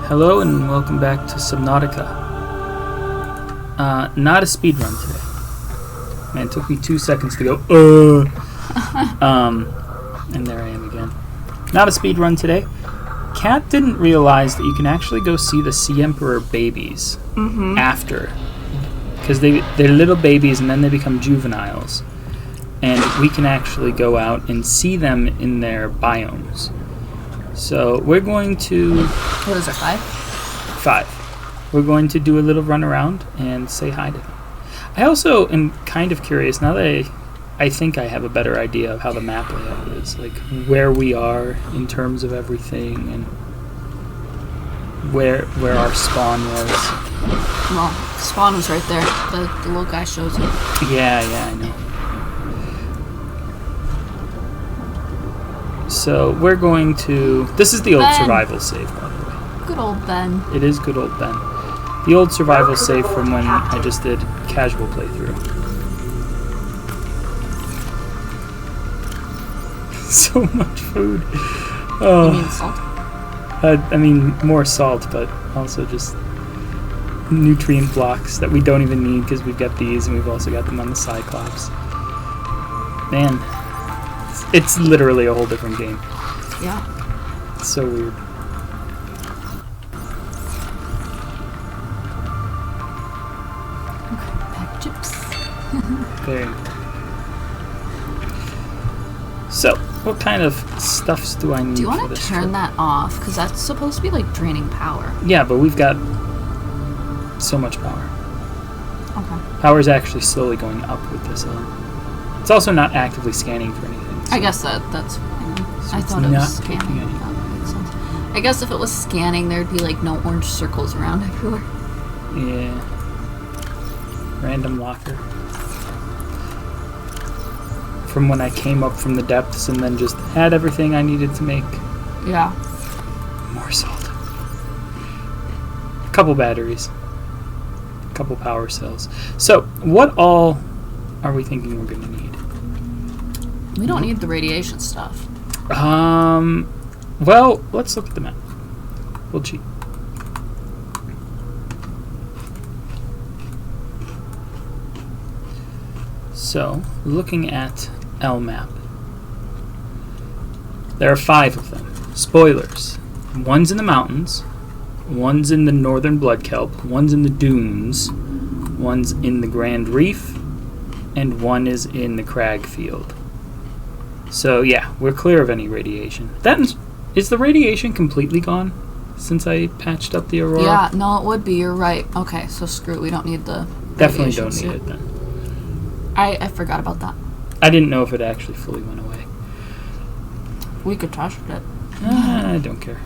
Hello and welcome back to Subnautica. Not a speed run today. Man, it took me 2 seconds to go, and there I am again. Not a speed run today. Kat didn't realize that you can actually go see the Sea Emperor babies after. Because they're little babies and then they become juveniles. And we can actually go out and see them in their biomes. So we're going to... What is there, 5? 5. We're going to do a little run around and say hi to them. I also am kind of curious, now that I think I have a better idea of how the map layout is, like where we are in terms of everything and where our spawn was. Well, spawn was right there. The little guy shows you. Yeah, I know. So we're going to... This is the old survival save, by the way. Good old Ben. It is good old Ben. The old survival save from when I just did casual playthrough. So much food. Oh. You mean salt? I mean more salt, but also just nutrient blocks that we don't even need because we've got these and we've also got them on the Cyclops. Man, it's literally a whole different game. Yeah. It's so weird. Pack chips. Very. So, what kind of stuffs do I need? Do you want want to turn that off? Because that's supposed to be like draining power. Yeah, but we've got so much power. Okay. Power's actually slowly going up with this on. It's also not actively scanning for anything. So. I guess that's. So I it's thought it not was picking scanning. anything. That makes sense. I guess if it was scanning, there'd be like no orange circles around everywhere. Yeah. Random locker. From when I came up from the depths and then just had everything I needed to make. Yeah. More salt. A couple batteries. A couple power cells. So, what all are we thinking we're going to need? We don't need the radiation stuff. Well, let's look at the map. We'll cheat. So, looking at LMAP. There are 5 of them. Spoilers. One's in the mountains. One's in the northern blood kelp. One's in the dunes. One's in the Grand Reef. And one is in the crag field. So, yeah, we're clear of any radiation. Is the radiation completely gone since I patched up the Aurora? Yeah, no, it would be. You're right. Okay, so screw it. We don't need the Definitely radiation don't suit. need it then. I forgot about that. I didn't know if it actually fully went away. We could test it. I don't care.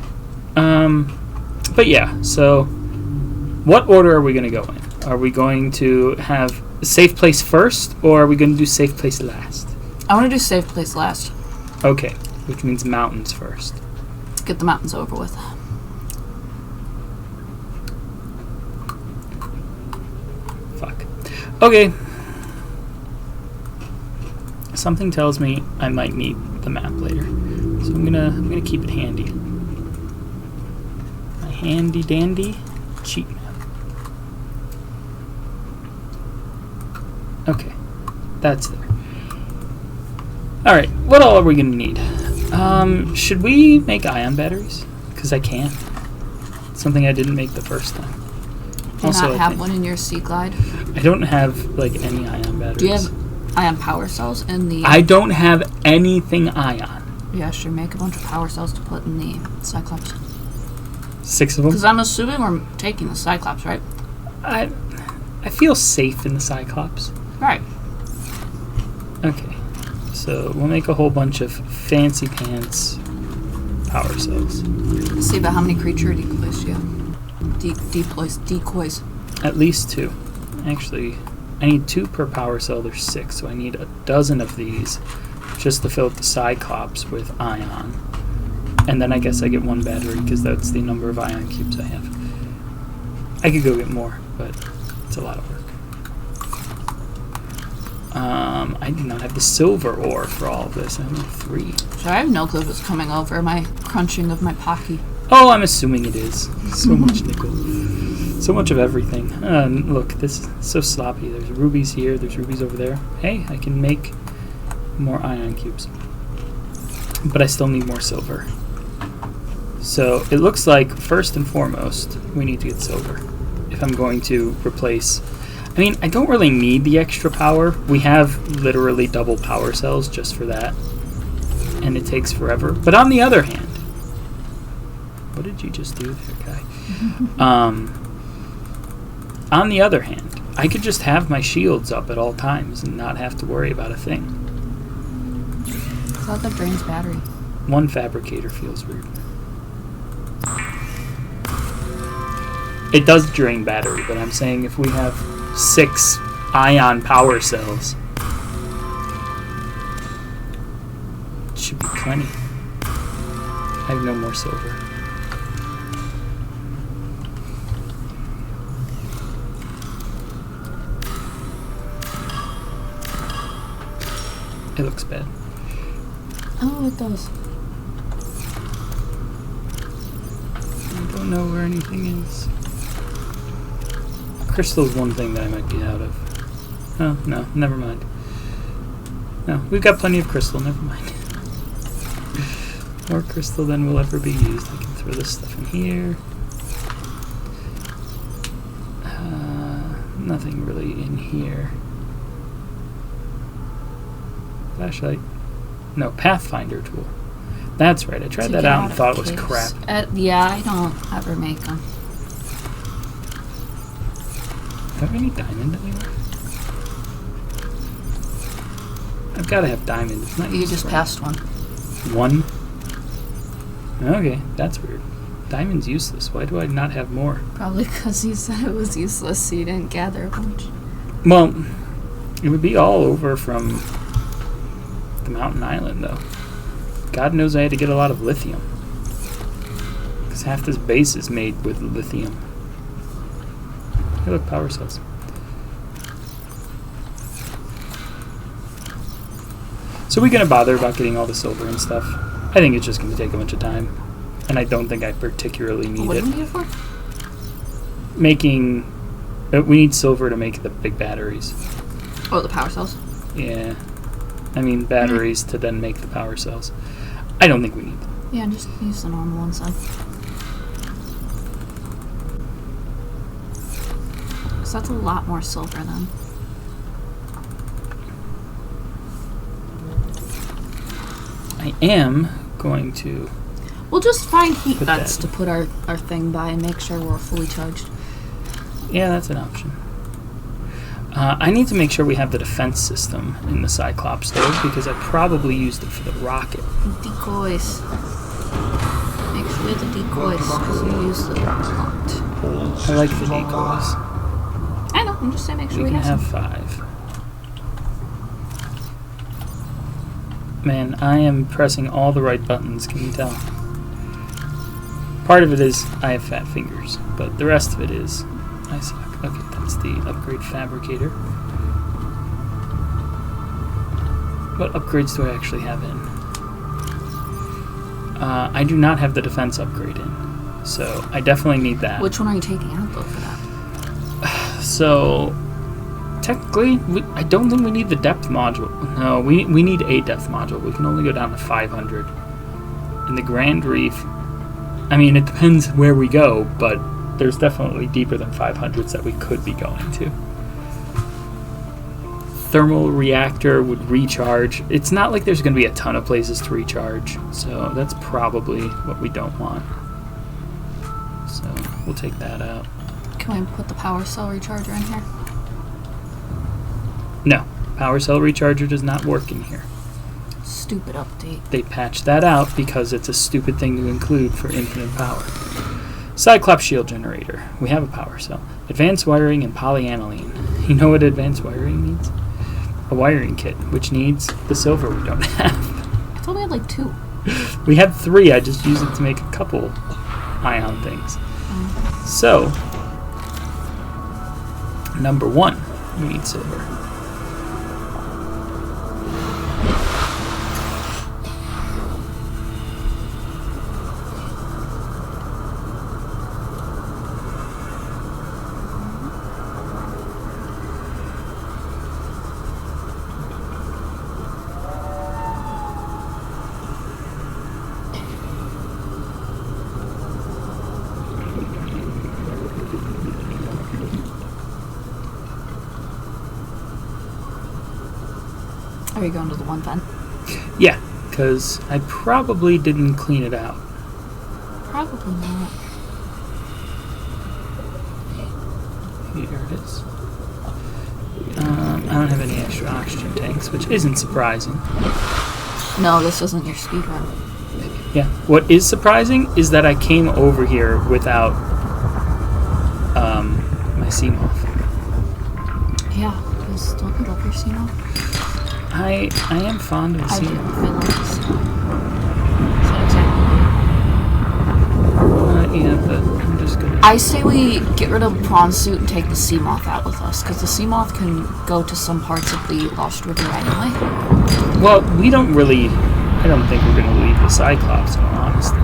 But yeah, so what order are we going to go in? Are we going to have safe place first, or are we going to do safe place last? I want to do safe place last. Okay, which means mountains first. Let's get the mountains over with. Fuck. Okay. Something tells me I might need the map later, so I'm gonna keep it handy. My handy dandy cheat map. Okay, that's there. All right, what all are we gonna need? Should we make ion batteries? Because I can. Something I didn't make the first time. Do you not have one in your Sea Glide? I don't have like any ion batteries. Do you have ion power cells in the... I don't have anything ion. Yeah, sure. Make a bunch of power cells to put in the Cyclops. 6 of them? Because I'm assuming we're taking the Cyclops, right? I feel safe in the Cyclops. Right. Okay. So we'll make a whole bunch of fancy pants power cells. Let's see about how many creature decoys you have. Decoys. At least 2. Actually, I need 2 per power cell. There's 6, so I need a dozen of these just to fill up the Cyclops with ion. And then I guess I get 1 battery because that's the number of ion cubes I have. I could go get more, but it's a lot of work. I do not have the silver ore for all of this. I have 3. So I have no clue what's coming over my crunching of my Pocky. Oh, I'm assuming it is. So much nickel. So much of everything. Look, this is so sloppy. There's rubies here. There's rubies over there. Hey, I can make more ion cubes. But I still need more silver. So it looks like, first and foremost, we need to get silver. If I'm going to replace... I mean, I don't really need the extra power. We have literally double power cells just for that. And it takes forever. But on the other hand... What did you just do there, guy? On the other hand, I could just have my shields up at all times and not have to worry about a thing. I thought that drains battery. One fabricator feels weird. It does drain battery, but I'm saying if we have 6 ion power cells, it should be plenty. I have no more silver. It looks bad. Oh, it does. I don't know where anything is. Crystal's one thing that I might be out of. Oh, no, never mind. No, we've got plenty of crystal, never mind. More crystal than will ever be used. I can throw this stuff in here. Nothing really in here. Flashlight. No, Pathfinder tool. That's right, I tried that out and thought it was crap. Yeah, I don't ever make them. Do I have any diamond anywhere? I've got to have diamond. It's not You just passed one. One? Okay, that's weird. Diamond's useless. Why do I not have more? Probably because you said it was useless, so you didn't gather a bunch. Well, it would be all over from the mountain island, though. God knows I had to get a lot of lithium. Because half this base is made with lithium. Hey, look, power cells. So we're going to bother about getting all the silver and stuff. I think it's just going to take a bunch of time. And I don't think I particularly need What it. do we need it for? Making... we need silver to make the big batteries. Oh, the power cells? Yeah. I mean, batteries to then make the power cells. I don't think we need them. Yeah, just use the normal ones then. So that's a lot more silver then. I am going to... We'll just find heat Put vents that- to put our thing by and make sure we're fully charged. Yeah, that's an option. I need to make sure we have the defense system in the Cyclops stove because I probably used it for the rocket. Decoys. Make sure we have the decoys because we use them a lot. I like the decoys. I know, I'm just saying make sure We we can have have some. 5. Man, I am pressing all the right buttons, can you tell? Part of it is I have fat fingers, but the rest of it is I suck. Okay, that's the upgrade fabricator. What upgrades do I actually have in? I do not have the defense upgrade in, so I definitely need that. Which one are you taking out though for that? So, technically, I don't think we need the depth module. No, we need a depth module. We can only go down to 500. In the Grand Reef, I mean, it depends where we go, but there's definitely deeper than 500s that we could be going to. Thermal reactor would recharge. It's not like there's going to be a ton of places to recharge, so that's probably what we don't want. So we'll take that out. Can we put the power cell recharger in here? No, power cell recharger does not work in here. Stupid update. They patched that out because it's a stupid thing to include for infinite power. Cyclops shield generator. We have a power cell. Advanced wiring and polyaniline. You know what advanced wiring means? A wiring kit, which needs the silver we don't have. I thought we had like 2. We had 3. I just used it to make a couple ion things. So, number 1, we need silver. Are you going to the one vent? Yeah, because I probably didn't clean it out. Probably not. Here it is. I don't have any extra oxygen tanks, which isn't surprising. No, this isn't your speed run. Yeah. What is surprising is that I came over here without my Seamoth. Yeah, because don't you love your Seamoth? I am fond of the I do. Seamoth. I love this. Is that exactly Yeah, but I'm just gonna... I say we get rid of the prawn suit and take the Seamoth out with us, because the Seamoth can go to some parts of the Lost River anyway. Well, we don't really... I don't think we're going to leave the Cyclops, in all honesty.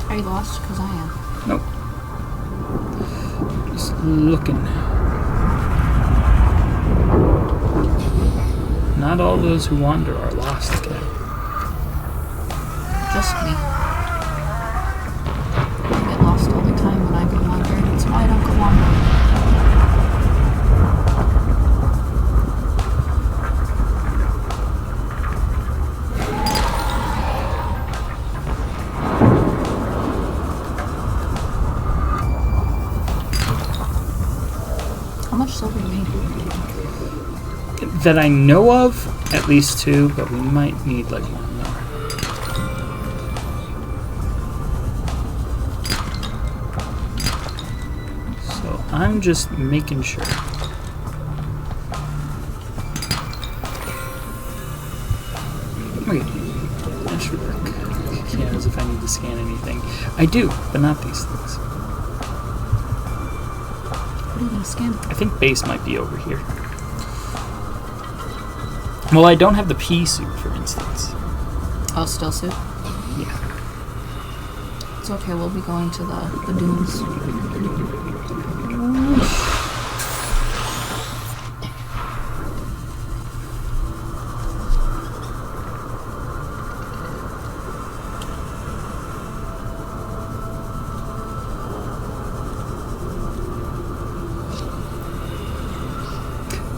Are you lost? Because I am. Nope. Just looking. Not all those who wander are lost, Cat. Just me. I get lost all the time when I go wandering. That's why I don't go wandering. How much silver do we need? That I know of, at least 2, but we might need like 1 more. So I'm just making sure. Wait, that should work. Yeah, as if I need to scan anything. I do, but not these things. What are you going to scan? I think base might be over here. Well, I don't have the pea suit, for instance. Oh, still suit? Yeah. It's okay, we'll be going to the dunes.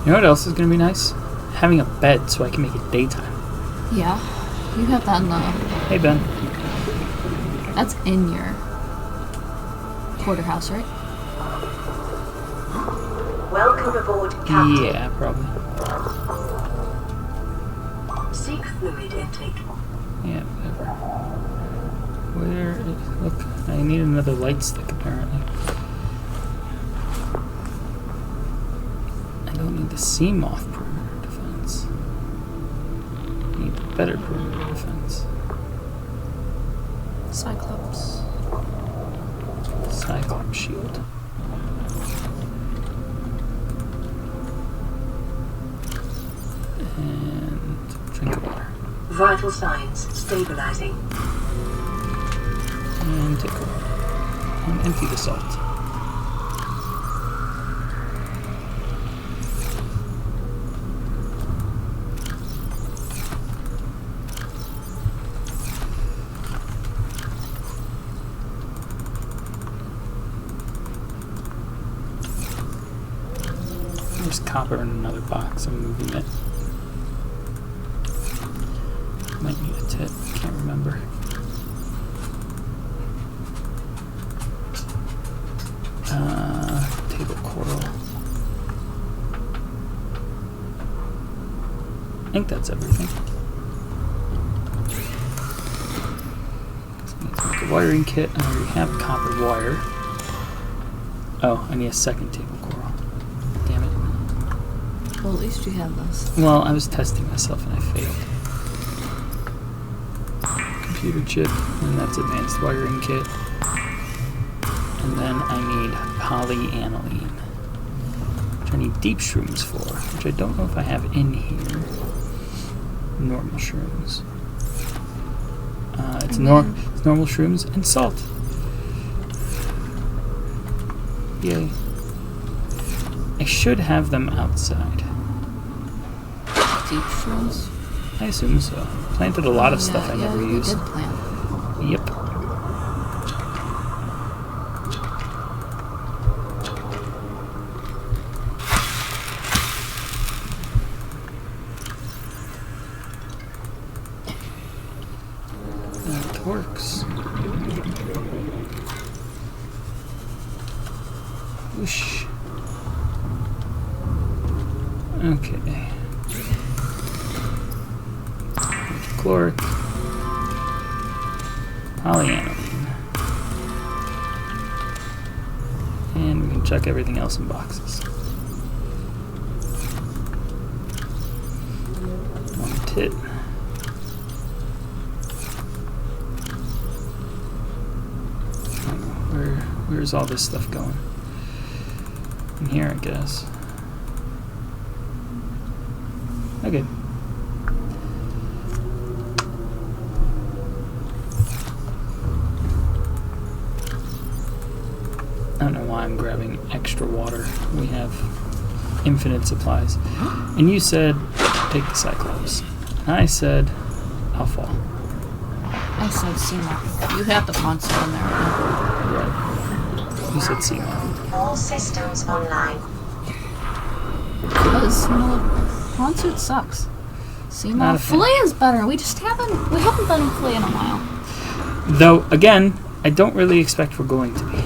You know what else is going to be nice? Having a bed so I can make it daytime. Yeah, you have that in the... Hey, Ben. That's in your porterhouse, right? Welcome aboard, Captain. Yeah, probably. Seek fluid intake. Yeah, whatever. Where is... Look, I need another light stick, apparently. I don't need the Seamoth perimeter defense. I need the better perimeter defense. Cyclops. Cyclops shield. And drink of water. Vital signs stabilizing. And take a water. And empty the salt. There's copper in another box. I'm moving it. Might need a tip. Can't remember. Table coral. I think that's everything. So I need to make a wiring kit. I already have copper wire. Oh, I need a second table coral. Damn it. Well, at least you have this. Well, I was testing myself and I failed. Computer chip, and that's advanced wiring kit. And then I need polyaniline, which which I need deep shrooms for, which I don't know if I have in here. Normal shrooms. It's normal shrooms and salt. Yay. I should have them outside. Deep shrooms? I assume so. Planted a lot of stuff I never used. Did plant. Yep. That works. Whoosh. Okay. Chloric. Polyaniline. And we can check everything else in boxes. One tit. Where's all this stuff going? In here, I guess. Okay. I don't know why I'm grabbing extra water. We have infinite supplies. And you said, take the Cyclops. I said, I'll fall. I said Seamoth. You have the monster in there. Right. You said Seamoth. All systems online. Because, you know, Pawn Suit sucks. Not a Seamoth. fan. Filet is better. We haven't done Filet in a while. Though, again, I don't really expect we're going to be.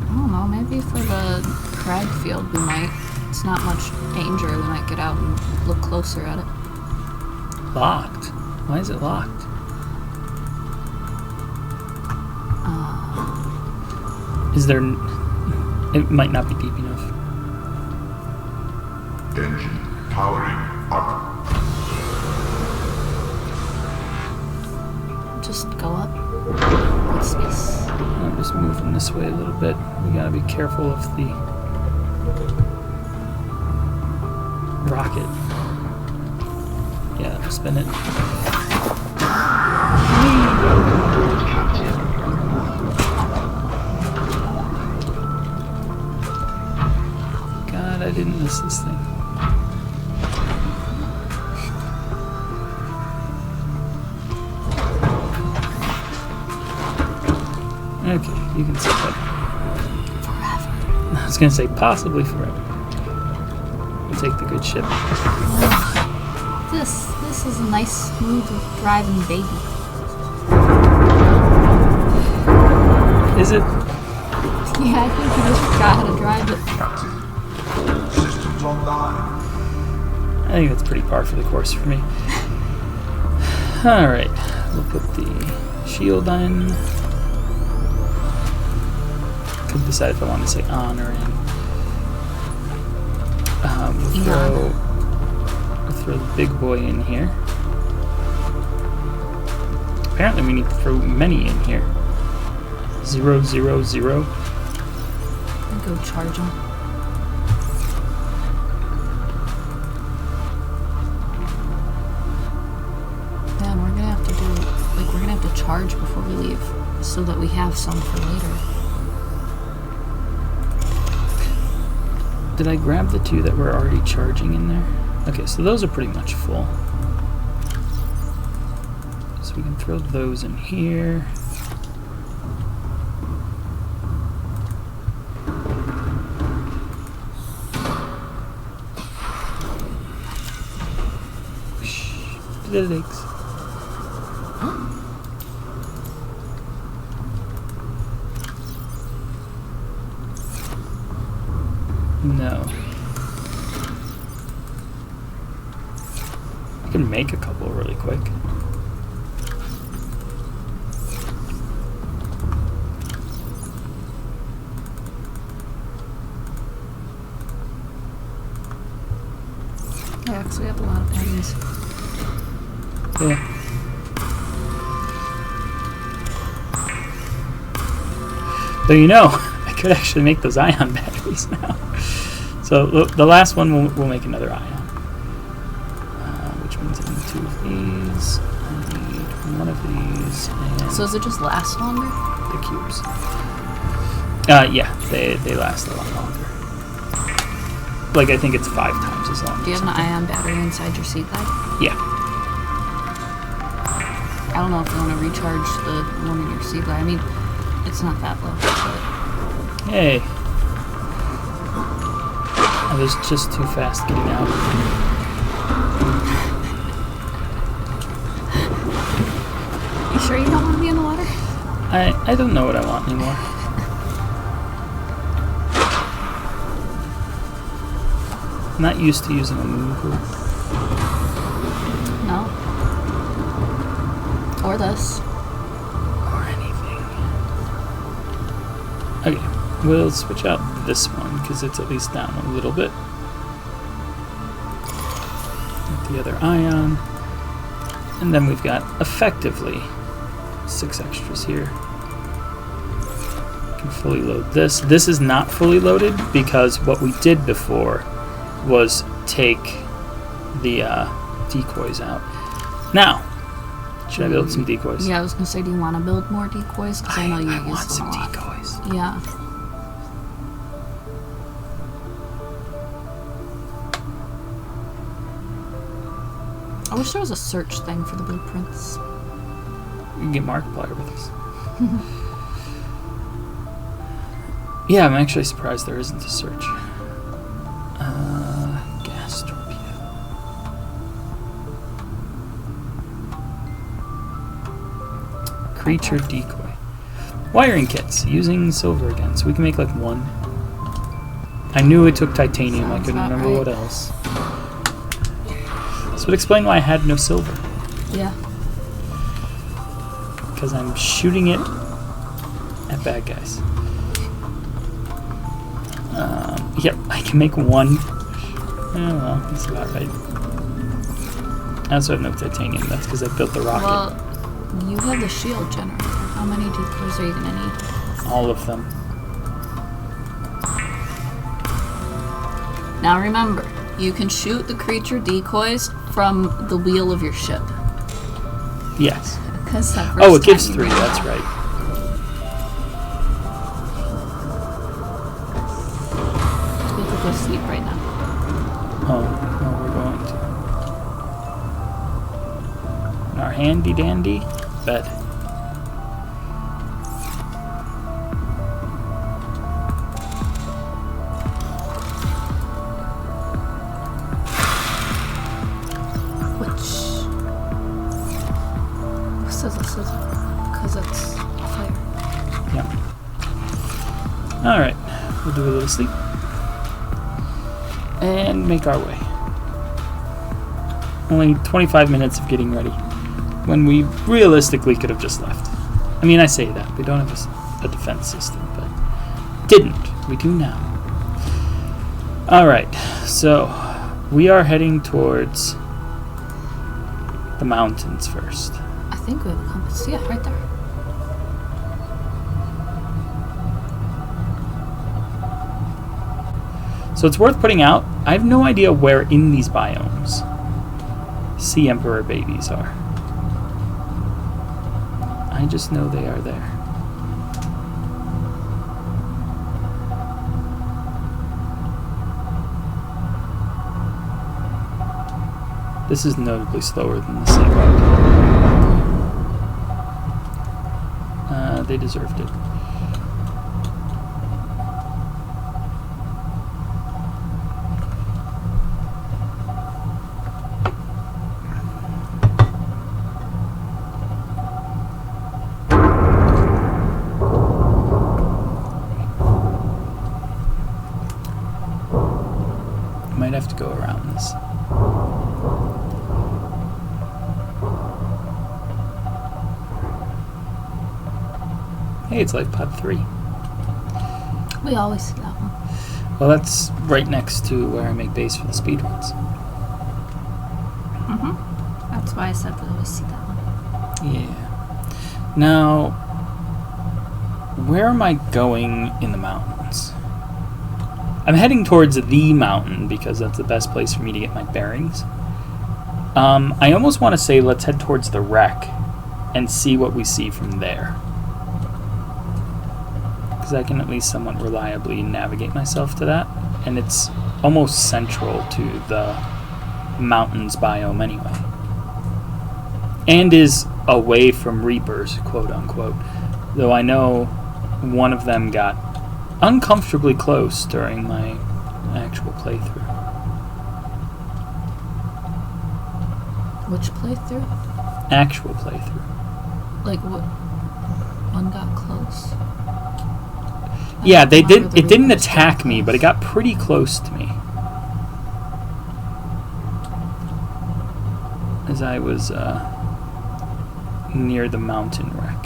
I don't know, maybe for the crag field we might. It's not much danger. We might get out and look closer at it. Locked? Why is it locked? Is there... It might not be deep enough. Engine powering up. Just go up. Make space. I'm just moving this way a little bit. We gotta be careful of the rocket. Yeah, that'll spin it. God, I didn't miss this thing. Okay, you can sit that. Forever. I was gonna say possibly forever. We'll take the good ship. This is a nice, smooth driving baby. Is it? Yeah, I think you just forgot how to drive it. Captain, systems online. I think that's pretty par for the course for me. Alright, we'll put the shield in. Could decide if I want to say on or in. We'll throw the big boy in here. Apparently we need to throw many in here. 0, 0, 0. And go charge him. Man, we're gonna have to do, like, we're gonna have to charge before we leave, so that we have some for later. Did I grab the two that were already charging in there? Okay, so those are pretty much full. So we can throw those in here. Legs. No. I can make a couple really quick. Yeah, because we have a lot of pennies. Yeah. Though I could actually make those ion batteries now. So the last one we'll make another ion. Which means I need 2 of these. I need 1 of these. And So does it just last longer? the cubes. Yeah, they last a lot longer. Like, I think it's 5 times as long. Do you have an ion battery inside your seed bag? Yeah. I don't know if you want to recharge the one in your seed bag. I mean, it's not that low, but Hey. I was just too fast getting out. you sure you don't want to be in the water? I don't know what I want anymore. I'm not used to using a moon pool. No. Or this. Or anything. Okay, we'll switch out this one because it's at least down a little bit. Get the other ion. And then we've got effectively 6 extras here. Can fully load this. This is not fully loaded because what we did before was take the decoys out. Now, should I build some decoys? Yeah, I was going to say, do you want to build more decoys? Because I know you I use want them some a lot. decoys. Yeah. I wish there was a search thing for the blueprints. You can get Markiplier with us. Yeah, I'm actually surprised there isn't a search. Gas torpedo. Creature decoy. Wiring kits. Using silver again, so we can make like 1. I knew it took titanium. I Sounds couldn't about remember right. what else. This would explain why I had no silver. Yeah. Because I'm shooting it at bad guys. Yep, I can make 1. Oh well, that's about right. I also have no titanium. That's because I built the rocket. Well, you have the shield generator. How many decoys are you going to need? All of them. Now remember, you can shoot the creature decoys from the wheel of your ship. Yes. Because that Oh, first it gives time 3. you ran That's out. right. We could go sleep right now. Oh, we're going to. In our handy dandy bed. Because it's fire. Yeah. Alright. We'll do a little sleep. And make our way. Only 25 minutes of getting ready. When we realistically could have just left. I mean, I say that. We don't have a defense system, but didn't. We do now. Alright. So, we are heading towards the mountains first. I think we have a compass. Yeah, right there. So it's worth putting out, I have no idea where in these biomes sea emperor babies are. I just know they are there. This is notably slower than the sea road. They deserved it. Might have to go around this. Hey, it's life pod 3. We always see that one. Well, that's right next to where I make base for the speedruns. Mm-hmm. That's why I said we always see that one. Yeah. Now, where am I going in the mountains? I'm heading towards the mountain because that's the best place for me to get my bearings. I almost want to say let's head towards the wreck and see what we see from there. Because I can at least somewhat reliably navigate myself to that. And it's almost central to the mountains biome anyway. And is away from Reapers, quote unquote. Though I know one of them got uncomfortably close during my actual playthrough. Which playthrough? Actual playthrough. Like what? One got close. Yeah, they did. remember the It didn't Reapers attack getting me, but it close. got pretty close to me as I was near the mountain wreck.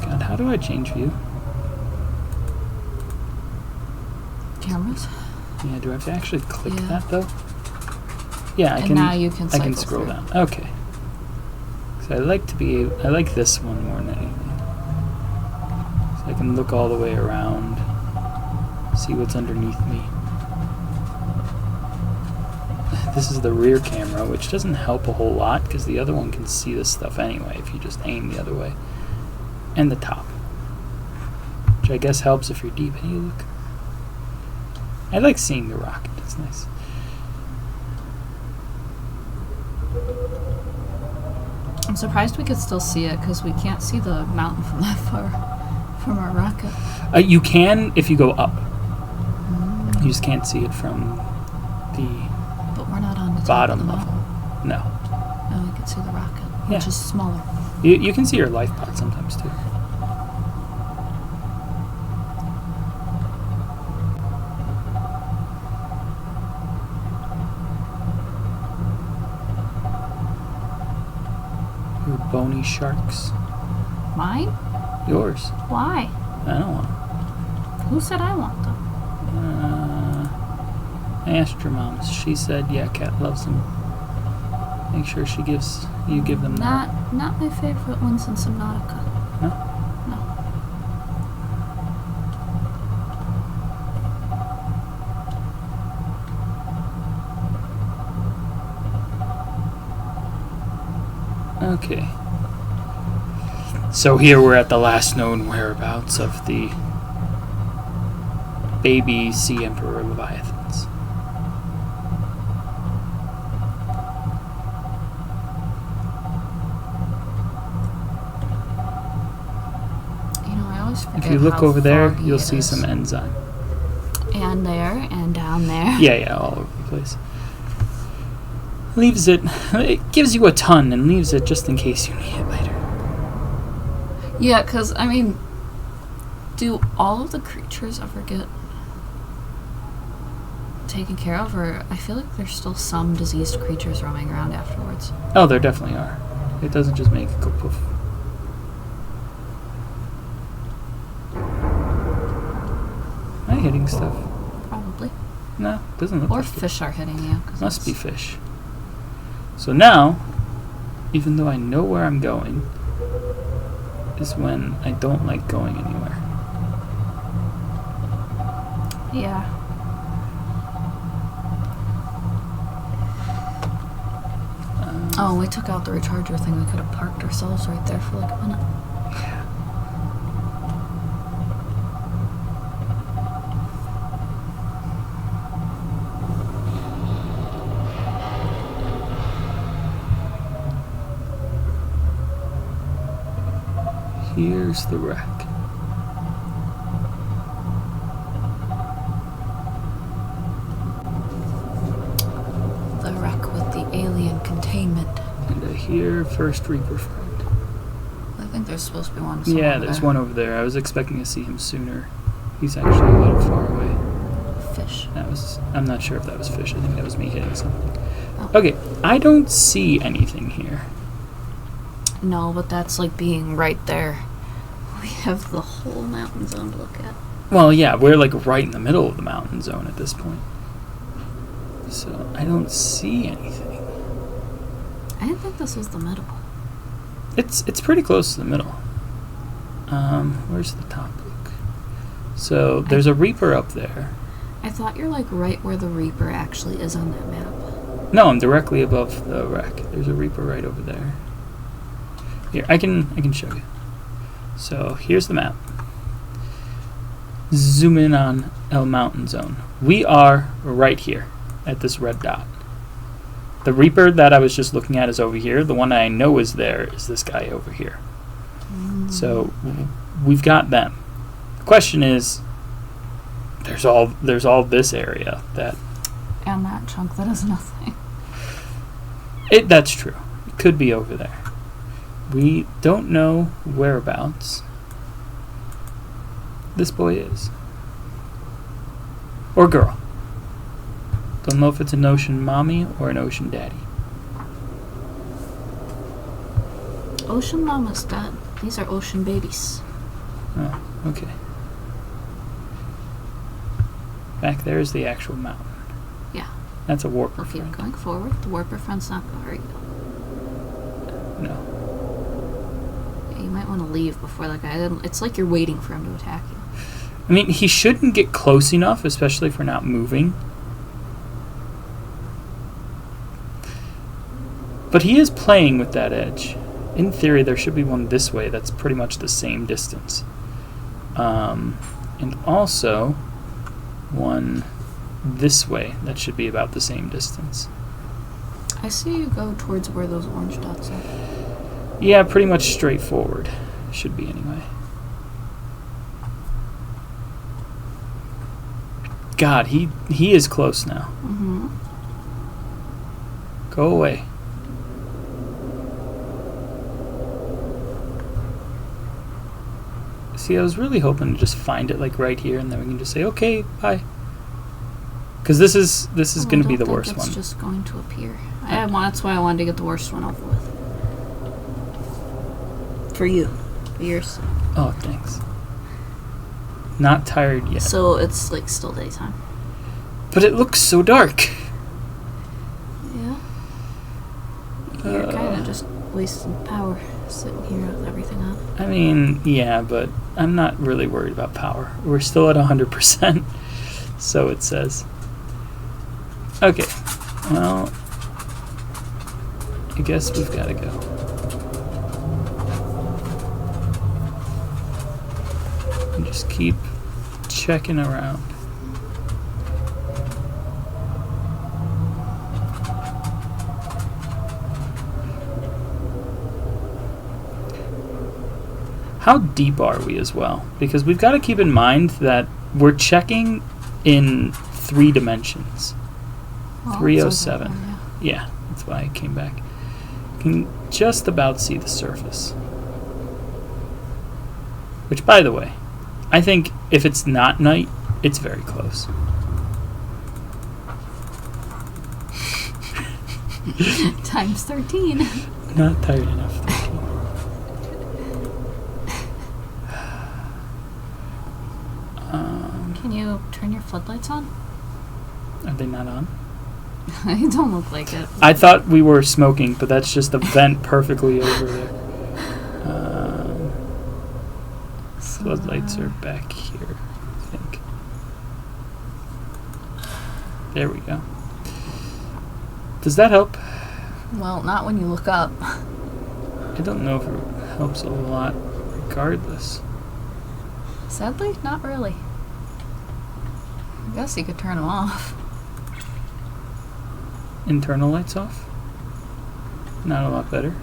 God, how do I change view? Cameras. Yeah, do I have to actually click Yeah. that though? Yeah, I And can. now you can I can cycle scroll through. down. Okay. So I like this one more than anything. So I can look all the way around, see what's underneath me. This is the rear camera, which doesn't help a whole lot because the other one can see this stuff anyway if you just aim the other way. And the top, which I guess helps if you're deep. Hey, look. I like seeing the rocket. It's nice. I'm surprised we could still see it because we can't see the mountain from that far from our rocket. You can if you go up. You just can't see it from the But we're not on the top bottom of the level. mountain. No. And we can see the rocket, Yeah. which is smaller. You can see your life pod sometimes too. Your bony sharks. Mine? Yours. Why? I don't want 'em. Who said I want them? I asked your mom. She said, yeah, Kat loves them. Make sure you give them that. Not my favorite ones in Subnautica. No? No. Okay. So here we're at the last known whereabouts of the baby Sea Emperor Leviathans. You know, I always forget If you look how over there, foggy you'll it see is. some enzyme. And there, and down there. Yeah, all over the place. It gives you a ton and leaves it just in case you need it later. Yeah, because, I mean, do all of the creatures ever get taken care of? Or I feel like there's still some diseased creatures roaming around afterwards. Oh, there definitely are. It doesn't just make it go poof. Am I hitting stuff? Probably. No, doesn't look Or like it. fish are hitting you. 'Cause Must be it's- fish. So now, even though I know where I'm going, is when I don't like going anywhere. Yeah. Oh, we took out the recharger thing. We could have parked ourselves right there for like a minute. Here's the wreck. The wreck with the alien containment. And I hear First Reaper friend. I think there's supposed to be one somewhere. Yeah, there's there. one over there. I was expecting to see him sooner. He's actually a little far away. Fish. I'm not sure if that was fish. I think that was me hitting something. Oh. Okay, I don't see anything here. No, but that's like being right there. We have the whole mountain zone to look at. Well, yeah, we're like right in the middle of the mountain zone at this point. So I don't see anything. I didn't think this was the middle. It's pretty close to the middle. Where's the top look? So there's a Reaper up there. I thought you're like right where the Reaper actually is on that map. No, I'm directly above the wreck. There's a Reaper right over there. Here, I can show you. So here's the map. Zoom in on El Mountain Zone. We are right here at this red dot. The Reaper that I was just looking at is over here. The one I know is there is this guy over here. So we've got them. The question is, there's all this area that. And that chunk that is nothing. That's true. It could be over there. We don't know whereabouts this boy is. Or girl. Don't know if it's an ocean mommy or an ocean daddy. Ocean Mama's dead. These are ocean babies. Oh, okay. Back there is the actual mountain. Yeah. That's a warper We'll keep friend. going forward. The warper friend's not going very good. No. Yeah, you might want to leave before that guy. It's like you're waiting for him to attack you. I mean, he shouldn't get close enough, especially if we're not moving. But he is playing with that edge. In theory, there should be one this way that's pretty much the same distance. And also, one this way that should be about the same distance. I see you go towards where those orange dots are. Yeah, pretty much straightforward. Should be anyway. God, he is close now. Mm-hmm. Go away. See, I was really hoping to just find it like right here, and then we can just say, okay, bye. Because this is going to be the worst one. It's just going to appear. That's why I wanted to get the worst one over with. For you. For yours. Oh, thanks. Not tired yet. So it's like still daytime. But it looks so dark. Yeah. You're kind of just wasting power sitting here with everything on. I mean, yeah, but I'm not really worried about power. We're still at 100%, so it says. Okay, well, I guess we've got to go. And just keep checking around. How deep are we as well? Because we've got to keep in mind that we're checking in 3 dimensions. Well, 307. yeah. Yeah, that's why I came back. You can just about see the surface. Which, by the way, I think if it's not night, it's very close. Times 13. Not tired enough. 13. Can you turn your floodlights on? Are they not on? They don't look like it. I thought we were smoking, but that's just the vent perfectly over there. Floodlights are back here, I think. There we go. Does that help? Well, not when you look up. I don't know if it helps a lot regardless. Sadly, not really. I guess you could turn them off. Internal lights off? Not a lot better.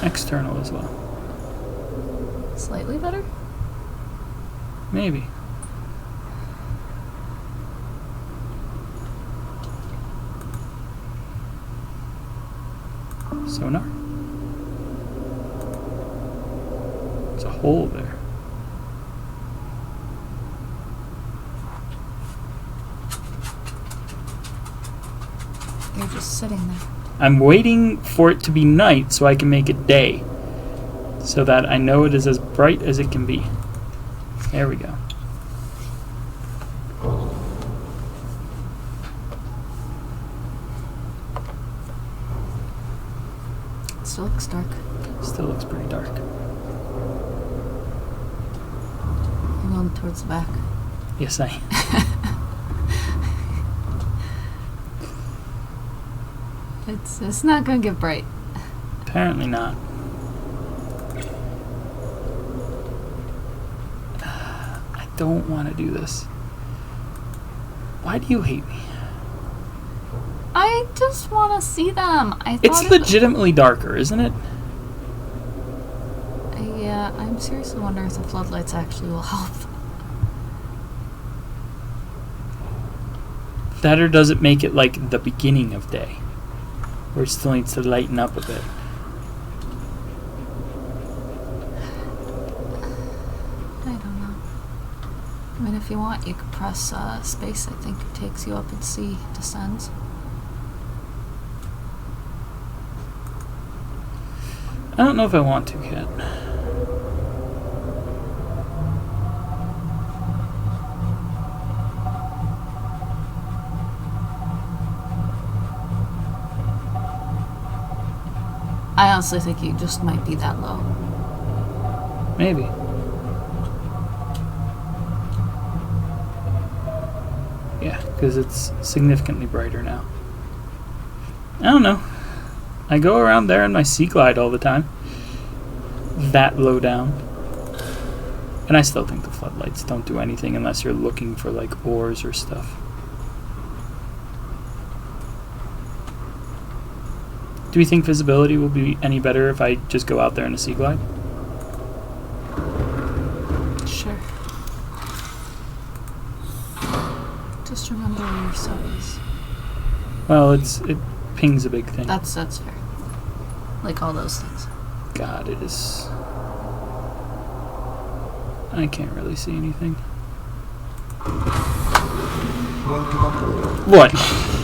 External as well. Slightly better? Maybe. Sonar? It's a hole there. You're just sitting there. I'm waiting for it to be night so I can make it day. So that I know it is as bright as it can be. There we go. Still looks dark. Still looks pretty dark. I'm going towards the back. Yes, I am. It's not gonna get bright. Apparently not. I don't want to do this. Why do you hate me? I just want to see them. It's legitimately darker, isn't it? Yeah, I'm seriously wondering if the floodlights actually will help. That or does it make it like the beginning of day? Where it still needs to lighten up a bit. I don't know. I mean, if you want, you could press space. I think it takes you up and see descends. I don't know if I want to, Kat. I honestly think you just might be that low. Maybe. Yeah, because it's significantly brighter now. I don't know. I go around there in my Sea Glide all the time. That low down. And I still think the floodlights don't do anything unless you're looking for like ores or stuff. Do we think visibility will be any better if I just go out there in a Sea Glide? Sure. Just remember where your sub is. Well, it pings a big thing. That's fair. Like all those things. God, it is... I can't really see anything. What?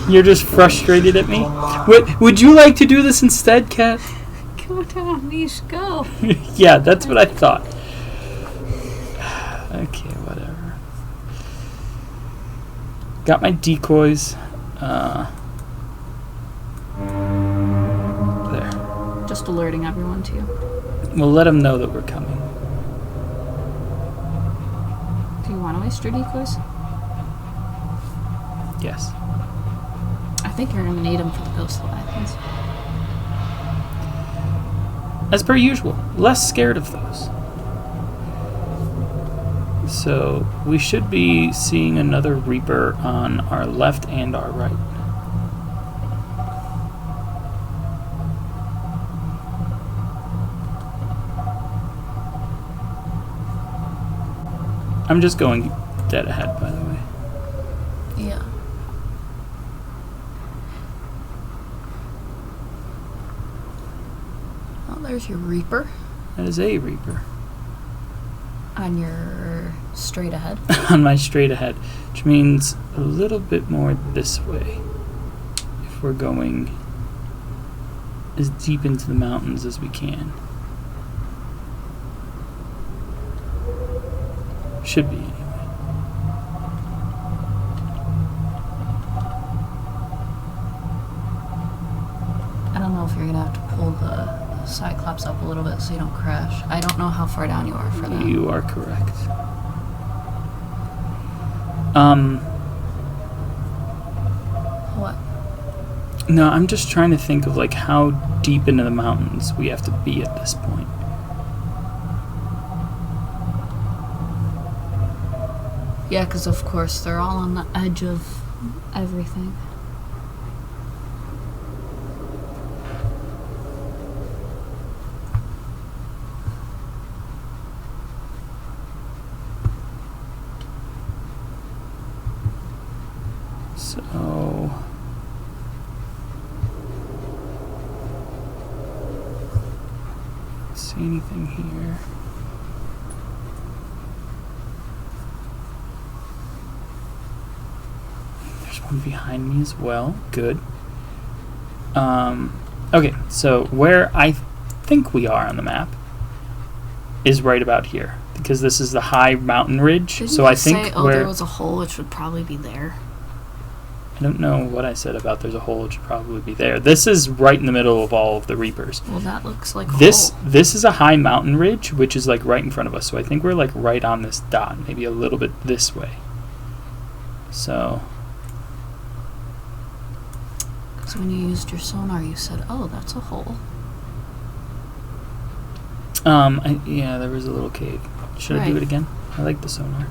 You're just frustrated at me? Would you like to do this instead, Kat? Go down, Niche, go. Yeah, that's what I thought. Okay, whatever. Got my decoys. There. Just alerting everyone to you. We'll let them know that we're coming. Do you want to waste your decoys? Yes. I think you're going to need them for the ghost leviathans. As per usual, less scared of those. So, we should be seeing another Reaper on our left and our right. I'm just going dead ahead, by the way. Yeah. Oh, there's your Reaper. That is a Reaper. On your straight ahead. On my straight ahead, which means a little bit more this way. If we're going as deep into the mountains as we can. Should be, anyway. I don't know if you're going to have to pull the Cyclops up a little bit so you don't crash. I don't know how far down you are for that. You are correct. What? No, I'm just trying to think of like how deep into the mountains we have to be at this point. Yeah, because of course they're all on the edge of everything. So... see anything here? There's one behind me as well. Good. Okay, so where I think we are on the map is right about here, because this is the high mountain ridge. Didn't so you I think say, oh, where there was a hole, which would probably be there? I don't know what I said about there's a hole. It should probably be there. This is right in the middle of all of the Reapers. Well, that looks like a This hole. this is a high mountain ridge, which is like right in front of us. So I think we're like right on this dot, maybe a little bit this way. So Because when you used your sonar, you said, "Oh, that's a hole." yeah, there was a little cave. Should I do Right. it again? I like the sonar.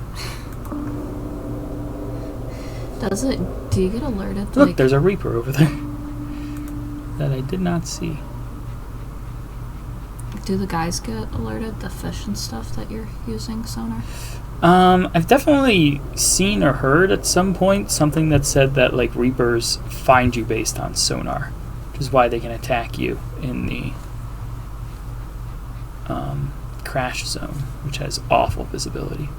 Does it? Do you get alerted? Look, like, there's a Reaper over there that I did not see. do the guys get alerted? The fish and stuff that you're using sonar? I've definitely seen or heard at some point something that said that like Reapers find you based on sonar, which is why they can attack you in the crash zone, which has awful visibility.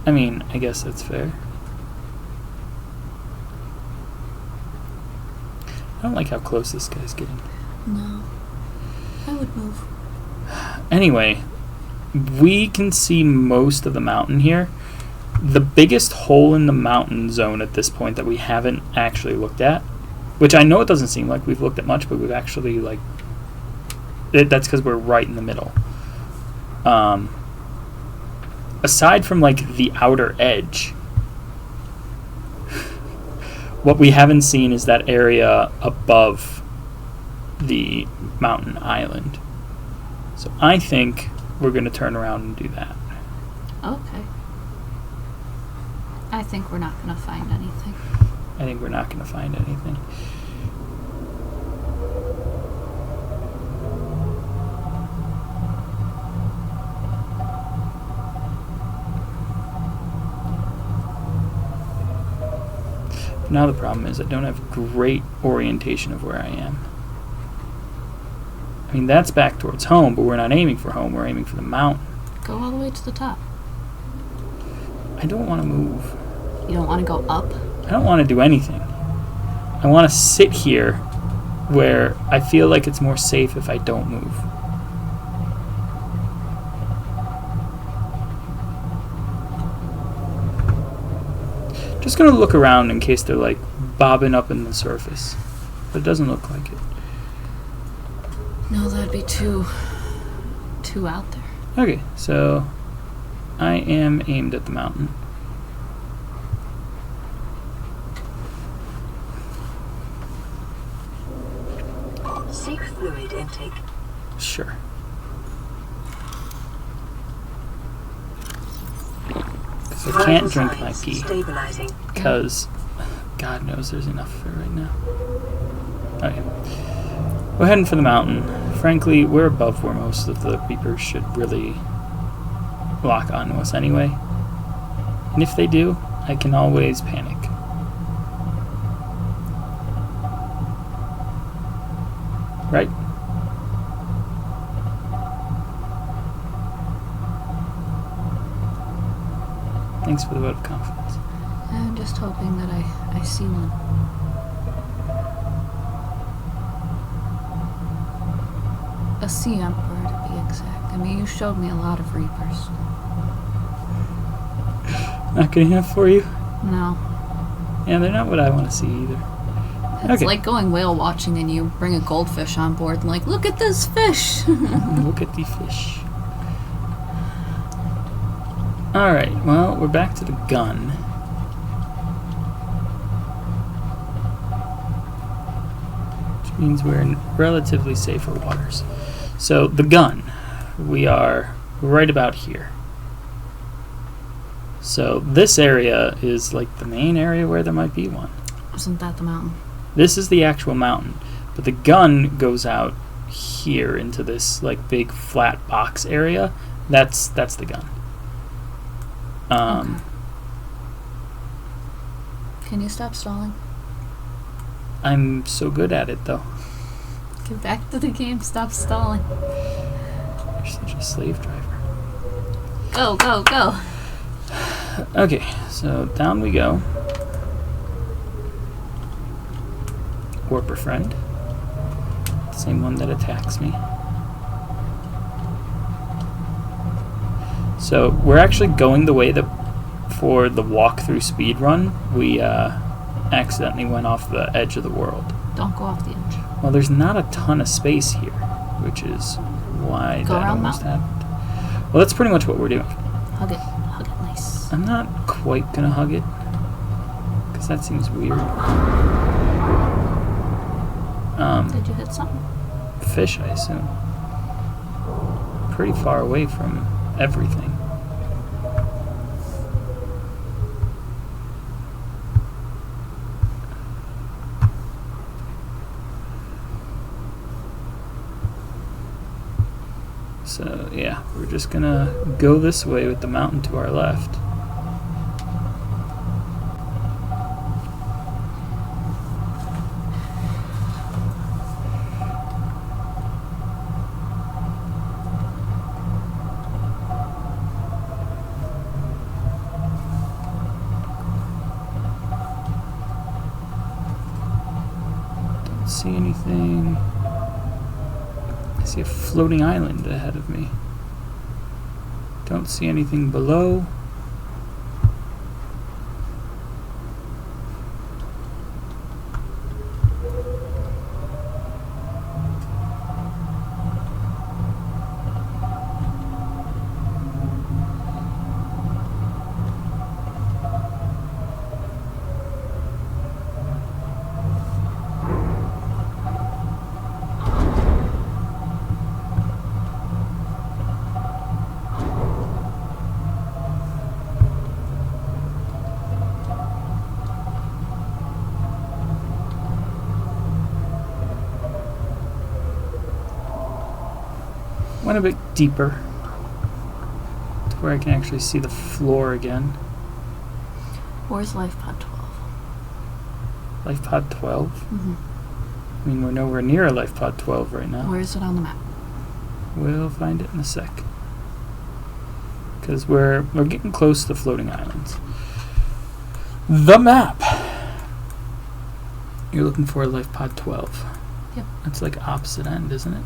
I mean, I guess that's fair. I don't like how close this guy's getting. No. I would move. Anyway, we can see most of the mountain here. The biggest hole in the mountain zone at this point that we haven't actually looked at, which I know it doesn't seem like we've looked at much, but we've actually like that's because we're right in the middle. Aside from like the outer edge, what we haven't seen is that area above the mountain island. So I think we're going to turn around and do that. Okay. I think we're not going to find anything. I think we're not going to find anything. Now the problem is I don't have great orientation of where I am. I mean, that's back towards home, but we're not aiming for home. We're aiming for the mountain. Go all the way to the top. I don't want to move. You don't want to go up? I don't want to do anything. I want to sit here where I feel like it's more safe if I don't move. Just going to look around in case they're like bobbing up in the surface. But it doesn't look like it. No, that'd be too out there. Okay, so I am aimed at the mountain. Safe fluid intake. Sure. So I can't drink my pee Stabilizing. because God knows there's enough of it right now. Okay. We're heading for the mountain. Frankly, we're above where most of the Reapers should really lock onto us anyway. And if they do, I can always panic. Right? Thanks for the vote of confidence. I'm just hoping that I see one. A sea emperor, to be exact. I mean, you showed me a lot of Reapers. Not good enough for you? No. Yeah, they're not what I want to see either. It's Okay. like going whale watching and you bring a goldfish on board and like, look at this fish! Look at the fish. Alright, well, we're back to the gun. Which means we're in relatively safer waters. So, the gun. We are right about here. So, this area is like the main area where there might be one. Isn't that the mountain? This is the actual mountain. But the gun goes out here into this like big flat box area. That's the gun. Okay. Can you stop stalling? I'm so good at it, though. Get back to the game, stop stalling. You're such a slave driver. Go, go, go! Okay, so down we go. Warper friend. Same one that attacks me. So we're actually going the way that for the walkthrough speed run we accidentally went off the edge of the world. Don't go off the edge. Well, there's not a ton of space here, which is why Go that around almost mountain. happened. Well, that's pretty much what we're doing. Hug it. Hug it nice. I'm not quite gonna hug it, because that seems weird. Did you hit something? Fish, I assume. Pretty far away from everything. So, yeah, we're just gonna go this way with the mountain to our left. Don't see anything. I see a floating island ahead of me. Don't see anything below. Went a bit deeper to where I can actually see the floor again. Where's life pod 12? Life pod 12? Mm-hmm. I mean, we're nowhere near a life pod 12 right now. Where is it on the map? We'll find it in a sec. Because we're getting close to the floating islands. The map! You're looking for life pod 12. Yep. That's like opposite end, isn't it?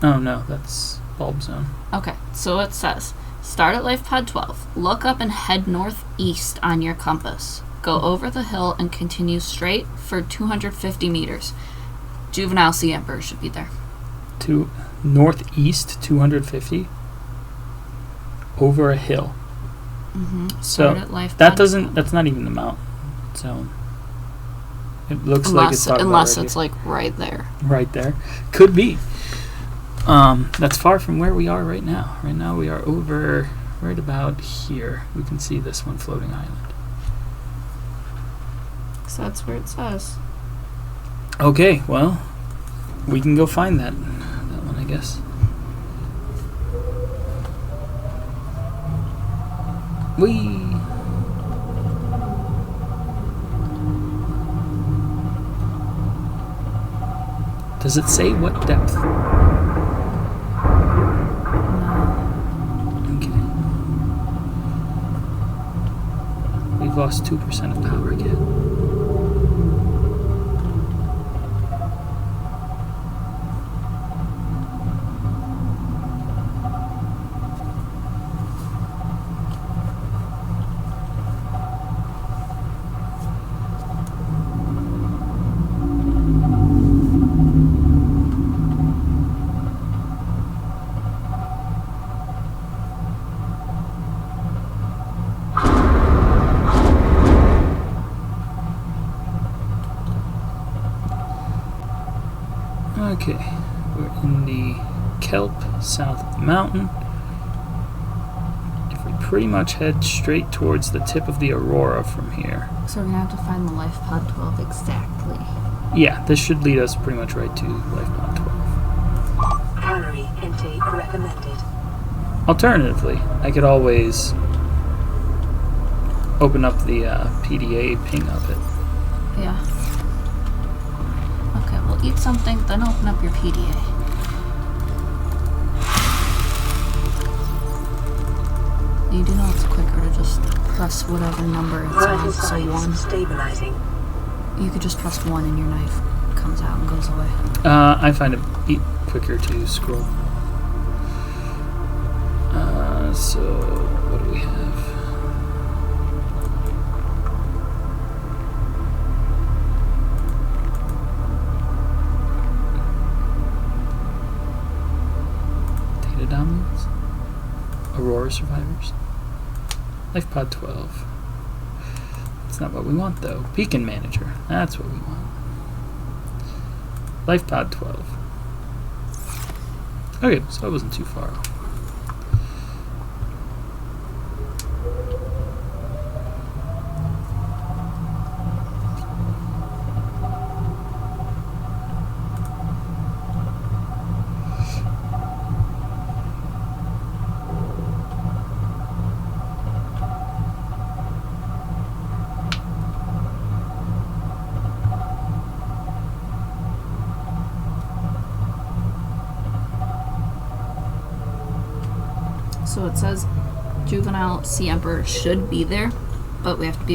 Oh no, that's bulb zone. Okay, so it says, start at life pod 12. Look up and head northeast on your compass. Go over the hill and continue straight for 250 meters. Juvenile sea emperor should be there. To northeast 250 over a hill. Mm-hmm. So Start at life that pod doesn't. 12. That's not even the mountain zone. It looks like it's unless right it's like right there. right there. Could be. That's far from where we are right now. Right now we are over right about here. We can see this one floating island. So that's where it says. Okay, well, we can go find that one, I guess. Whee! Does it say what depth? Okay. We've lost 2% of power again. Okay, we're in the kelp south of the mountain. If we pretty much head straight towards the tip of the aurora from here. So we're gonna have to find the life pod 12 exactly. Yeah, this should lead us pretty much right to life pod 12. Calorie intake recommended. Alternatively, I could always open up the PDA ping of it. Yeah. Okay, well eat something, then open up your PDA. You do know it's quicker to just press whatever number it's Vital on. So signs 1. stabilizing. You could just press 1 and your knife comes out and goes away. I find it quicker to scroll. So, what do we have? survivors. Life pod 12. That's not what we want, though. Beacon manager. That's what we want. Life pod 12. Okay, so I wasn't too far off. So it says juvenile sea emperor should be there, but we have to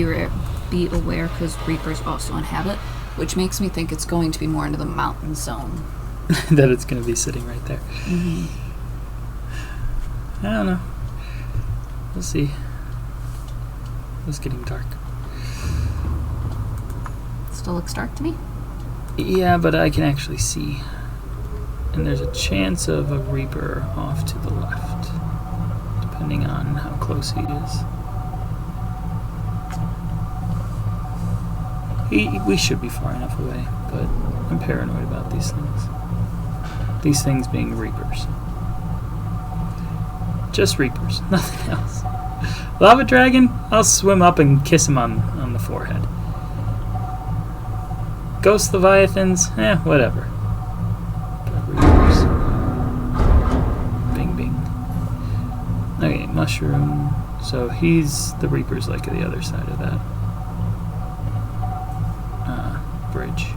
be aware because reapers also inhabit, which makes me think it's going to be more into the mountain zone. That it's going to be sitting right there. Mm-hmm. I don't know. We'll see. It's getting dark. Still looks dark to me. Yeah, but I can actually see. And there's a chance of a reaper off to the left, depending on how close he is. We should be far enough away, but I'm paranoid about these things. These things being reapers. Just reapers, nothing else. Lava dragon, I'll swim up and kiss him on the forehead. Ghost leviathans, whatever. But reapers. Bing bing. Okay, mushroom. So he's the reaper's like the other side of that bridge.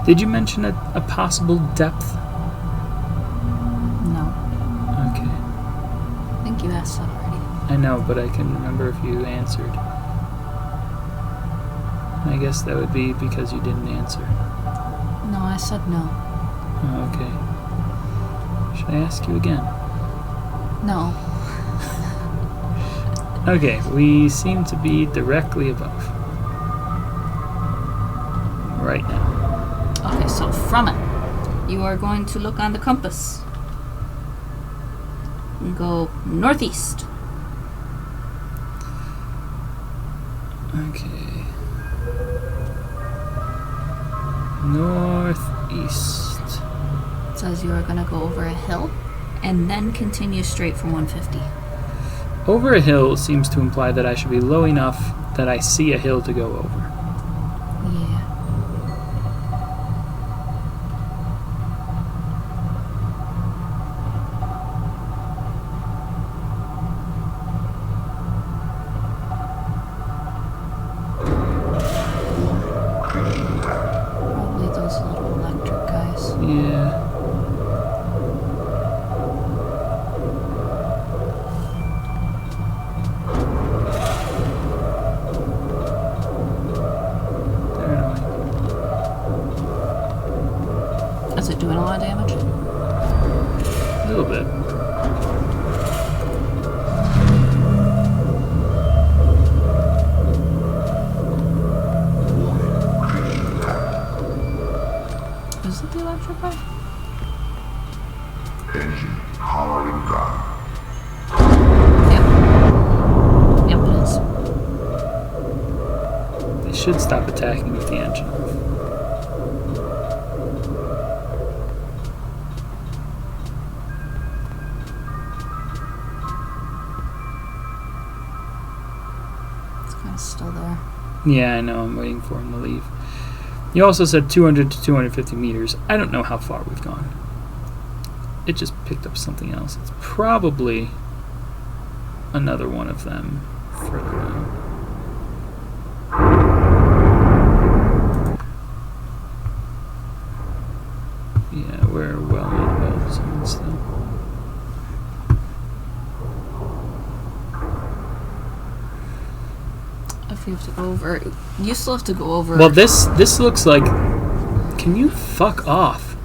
Did you mention a possible depth? No. Okay. I think you asked that already. I know, but I can remember if you answered. I guess that would be because you didn't answer. No, I said no. Oh, okay. Should I ask you again? No. Okay, we seem to be directly above. Right now. Okay, so from it, you are going to look on the compass. And go northeast. Okay. Northeast. It says you are going to go over a hill and then continue straight for 150. Over a hill seems to imply that I should be low enough that I see a hill to go over. Yeah. Probably those little electric guys. Yeah. They're annoying. Is it doing a lot of damage? A little bit. Is it the electric guy? Engine powering down. Yep. Yep, it is. They should stop attacking with the engine off. It's kind of still there. Yeah, I know. I'm waiting for him to leave. You also said 200 to 250 meters. I don't know how far we've gone. It just picked up something else. It's probably another one of them further on. you have to go over. You still have to go over. Well, this looks like. Can you fuck off?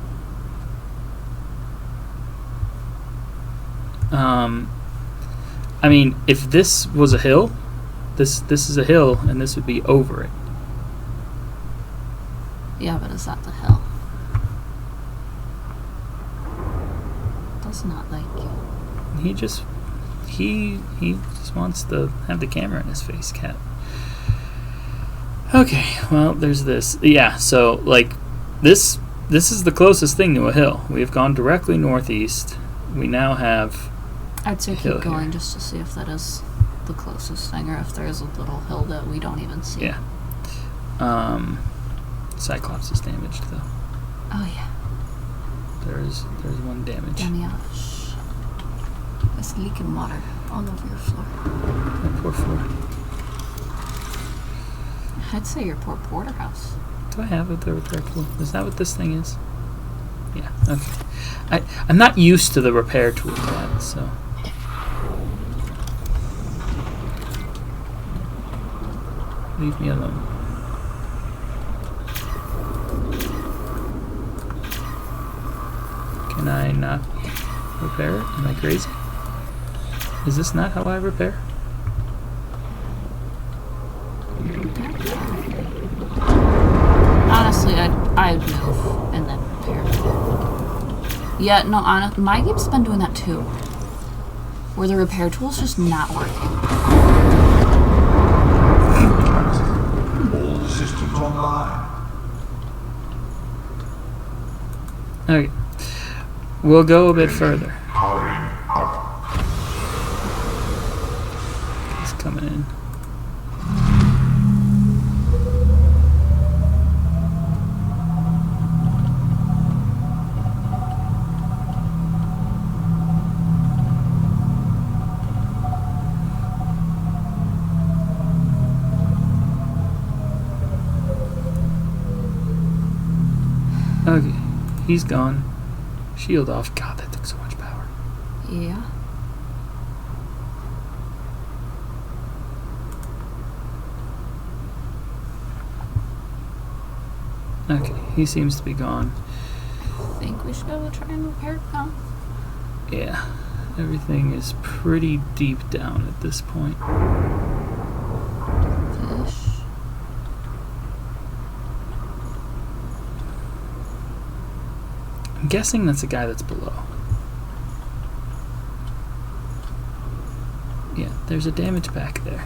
I mean, if this was a hill, this is a hill, and this would be over it. Yeah, but is that the hill? Does not like you. He just wants to have the camera in his face, cat. Okay, well, there's this. Yeah, so like this is the closest thing to a hill. We have gone directly northeast. We now have. I'd say Hill keep going here. just to see if that is the closest thing, or if there is a little hill that we don't even see. Yeah. Cyclops is damaged though. Oh yeah. There's one damage. Damage. There's leaking water all over your floor. My poor floor. I'd say your poor porterhouse. Do I have the repair tool? Is that what this thing is? Yeah. Okay. I'm not used to the repair tool yet, so. Leave me alone. Can I not repair it? Am I crazy? Is this not how I repair? Honestly, I'd move and then repair. Yeah, no, my game's been doing that too. Where the repair tool's just not working. All systems online. Okay. We'll go a bit further. Powering up. He's coming in. Okay, he's gone. Shield off. God, that took so much power. Yeah. Okay, he seems to be gone. I think we should be able to try and repair it now. Yeah, everything is pretty deep down at this point. Fish. I'm guessing that's a guy that's below. Yeah, there's a damage back there.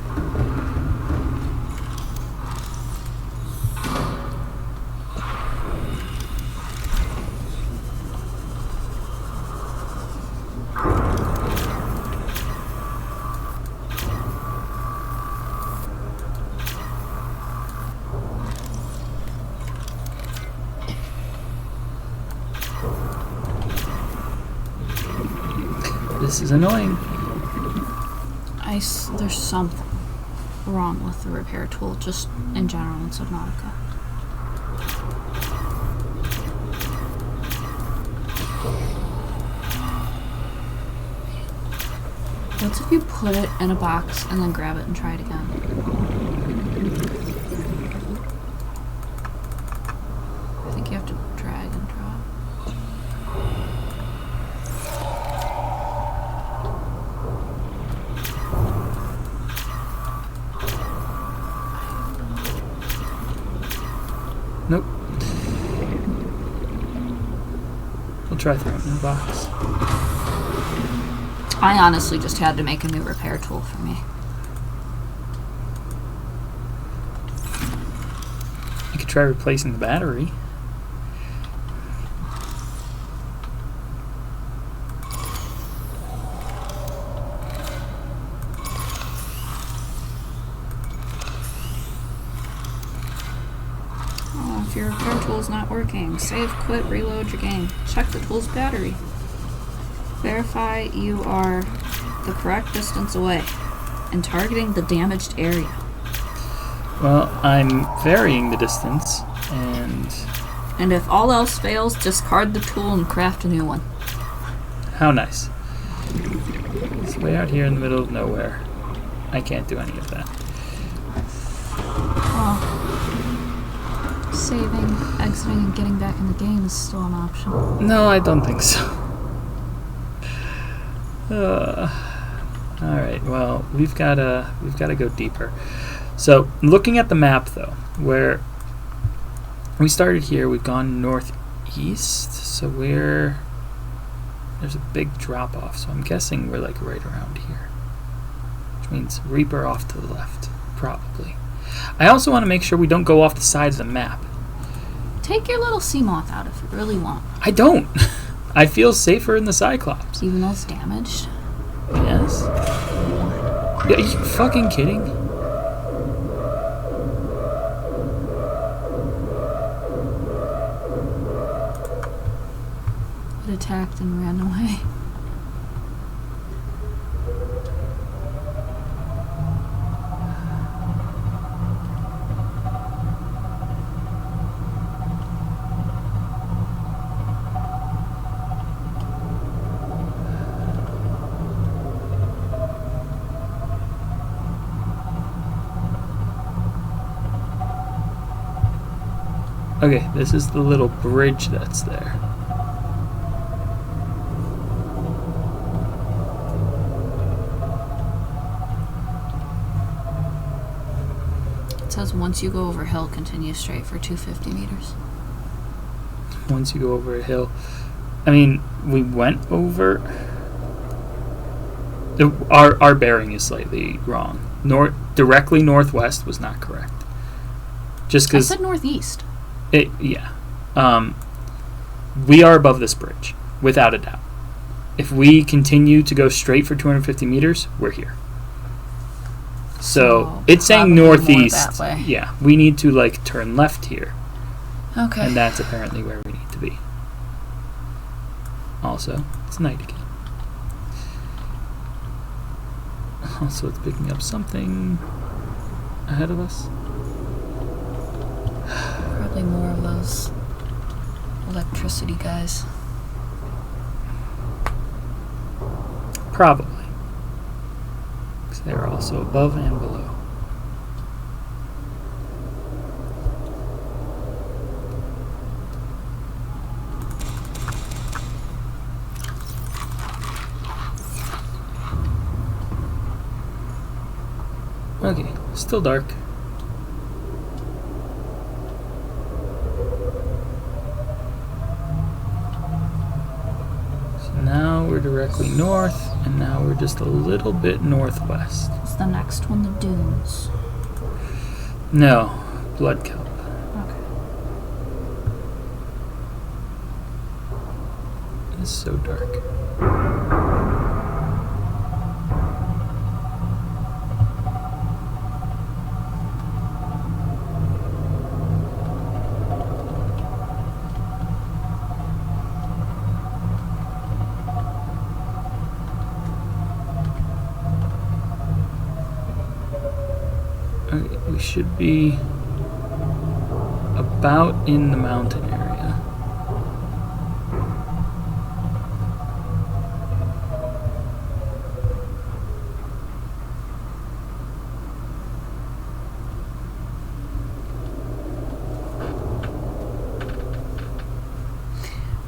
This is annoying. There's something wrong with the repair tool, just in general in Subnautica. What's if you put it in a box and then grab it and try it again? I think you have to drag and drop. Nope. We'll try throwing it in a box. I honestly just had to make a new repair tool for me. You could try replacing the battery. Oh, if your repair tool is not working, save, quit, reload your game. Check the tool's battery. Verify you are the correct distance away and targeting the damaged area. Well, I'm varying the distance, and if all else fails, discard the tool and craft a new one. how nice. It's way out here in the middle of nowhere. I can't do any of that. saving, exiting, and getting back in the game is still an option. No, I don't think so. All right. Well, we've gotta go deeper. So, looking at the map, though, where we started here, we've gone northeast. So there's a big drop off. So I'm guessing we're like right around here, which means Reaper off to the left, probably. I also want to make sure we don't go off the side of the map. Take your little sea moth out if you really want. I don't. I feel safer in the Cyclops. Even though it's damaged. Yes. Yeah, are you fucking kidding? It attacked and ran away. Okay, this is the little bridge that's there. It says once you go over hill, continue straight for 250 meters. Once you go over a hill. I mean, we went over... Our bearing is slightly wrong. Directly northwest was not correct. Just I because... said northeast. Yeah. We are above this bridge, without a doubt. If we continue to go straight for 250 meters, we're here. So it's saying probably more northeast. that way. Yeah, we need to like turn left here, Okay. and that's apparently where we need to be. Also, it's night again. Also, it's picking up something ahead of us. Probably more of those electricity guys. Probably. Because they are also above and below. Okay, still dark. Now we're directly north, and now we're just a little bit northwest. What's the next one? The dunes. No, blood kelp. Okay. It's so dark. Okay, we should be about in the mountain area.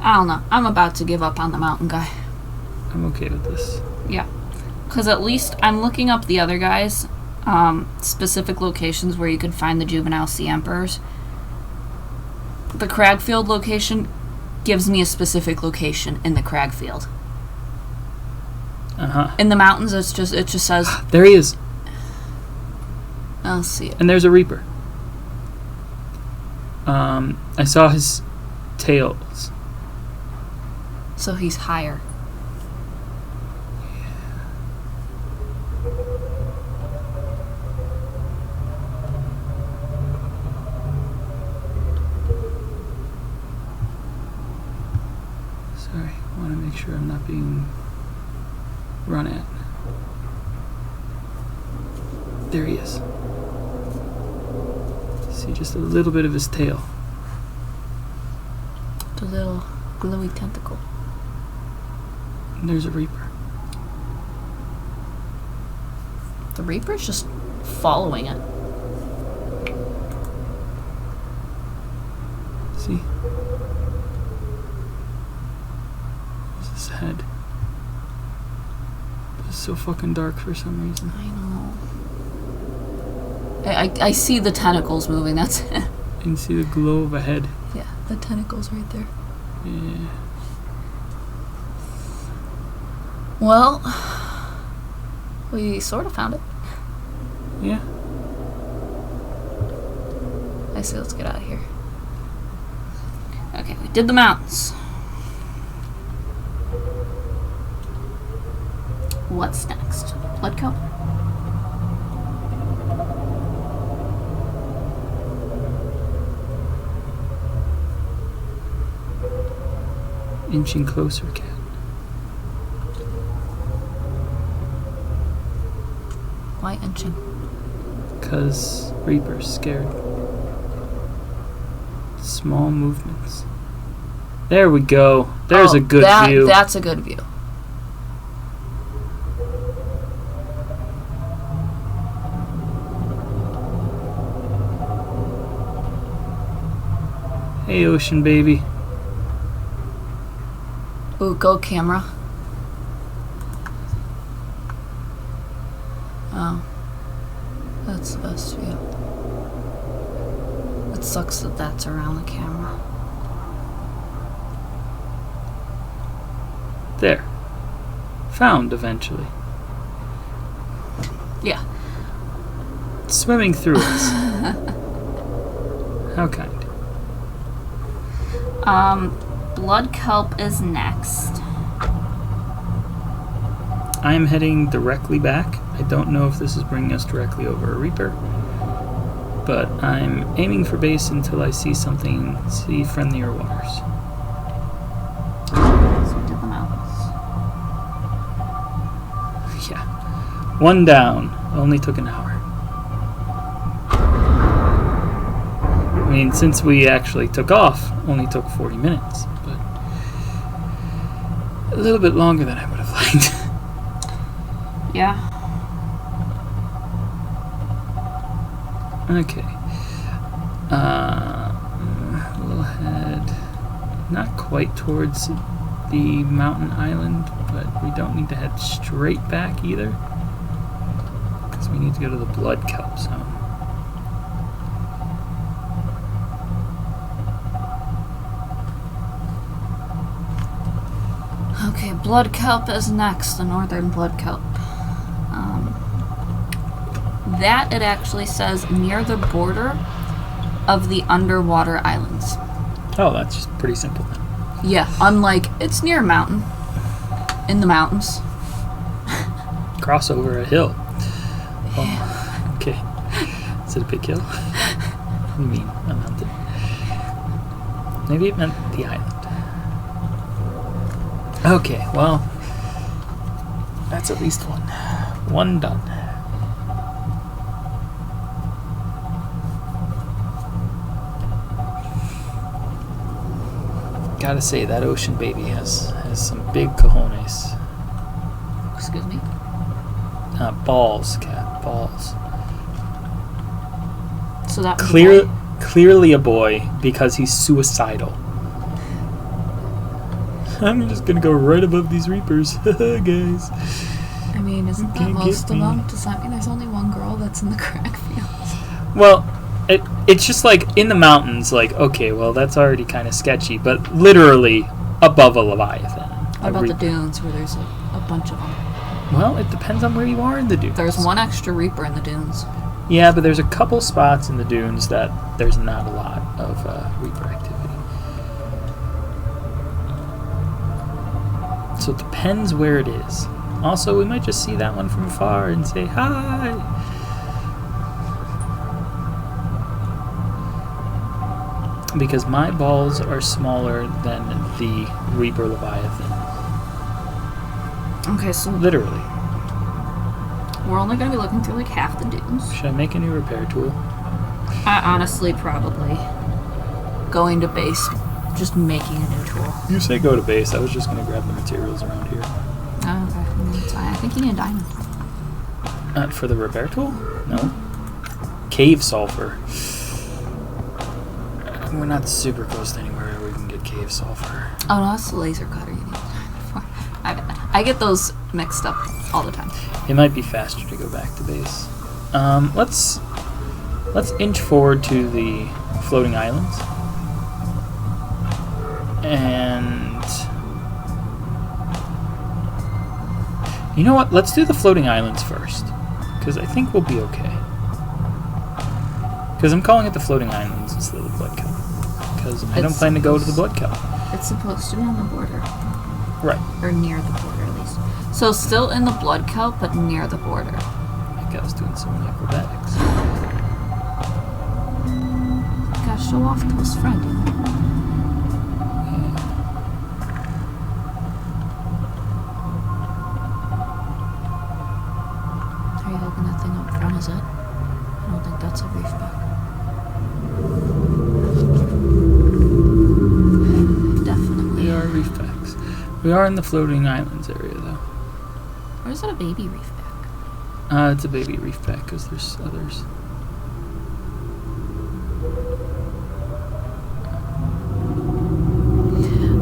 I don't know. I'm about to give up on the mountain guy. I'm okay with this. Yeah. Because at least I'm looking up the other guys, specific locations where you could find the juvenile sea emperors. The Cragfield location gives me a specific location in the Cragfield. Uh-huh. In the mountains, it just says... There he is. I'll see it. And there's a reaper. I saw his tails. So he's higher. Sorry, I want to make sure I'm not being run at. There he is. See just a little bit of his tail. The little glowy tentacle. And there's a reaper. The Reaper's just following it. see. What's his head? It's so fucking dark for some reason. I know. I see the tentacles moving, that's it. You can see the glow of a head. Yeah, the tentacles right there. Yeah. Well, we sort of found it. Yeah. I say let's get out of here. Okay, we did the mountains. What's next? Blood kelp? Inching closer, cat. Why inching? 'Cause Reaper's scared. Small movements. There we go. There's a good view. That's a good view. Hey, ocean baby. Ooh, go camera. Oh. That's the best view. It sucks that that's around the camera. There. Found eventually. Yeah. Swimming through us. How kind. Blood kelp is next. I am heading directly back. I don't know if this is bringing us directly over a Reaper, but I'm aiming for base until I see friendlier waters. So we did the mountains. Yeah. One down. Only took an hour. I mean, since we actually took off, only took 40 minutes, but a little bit longer than I would have liked. Yeah. Okay. We'll head not quite towards the mountain island, but we don't need to head straight back either, because we need to go to the blood kelp zone. Okay, blood kelp is next, the northern blood kelp. That it actually says near the border of the underwater islands. Oh, that's just pretty simple then. Yeah, unlike it's near a mountain. In the mountains. Cross over a hill. Oh, okay. Is it a big hill? What do you mean, a mountain? Maybe it meant the island. Okay, well, that's at least one. One done. Gotta say, that ocean baby has some big cojones. Excuse me? Balls, cat. Balls. So that was a boy. Clearly a boy, because he's suicidal. I'm just gonna go right above these Reapers, guys. I mean, isn't that Can't most get of me. them? Does that mean there's only one girl that's in the crack fields? Well, it's just like in the mountains, like, okay, well, that's already kind of sketchy, but literally above a Leviathan. What about the dunes where there's a bunch of them? Well, it depends on where you are in the dunes. There's one extra Reaper in the dunes. Yeah, but there's a couple spots in the dunes that there's not a lot of Reaper activity. So it depends where it is. Also, we might just see that one from afar and say, hi! Because my balls are smaller than the Reaper Leviathan. Okay, so Literally. we're only going to be looking through like half the dunes. Should I make a new repair tool? I honestly probably going to base, just making a new tool. You say go to base. I was just going to grab the materials around here. Oh, okay. That's fine. I think you need a diamond. For the repair tool? No. Cave sulfur. We're not super close to anywhere where we can get cave sulfur. Oh no, that's the laser cutter you need. I get those mixed up all the time. It might be faster to go back to base. Let's inch forward to the floating islands. And you know what? Let's do the floating islands first, because I think we'll be okay. Because I'm calling it the floating islands instead of the blood kelp. Because I don't plan to go to the blood kelp. It's supposed to be on the border. Right. Or near the border, at least. So still in the blood kelp, but near the border. I think I was doing some acrobatics. Gotta show off to his friend, you know? Are you hoping that thing up front is it? I don't think that's a reef back. Definitely. They are reef backs. We are in the floating islands area, though. Or is it a baby reef back? It's a baby reef pack because there's others.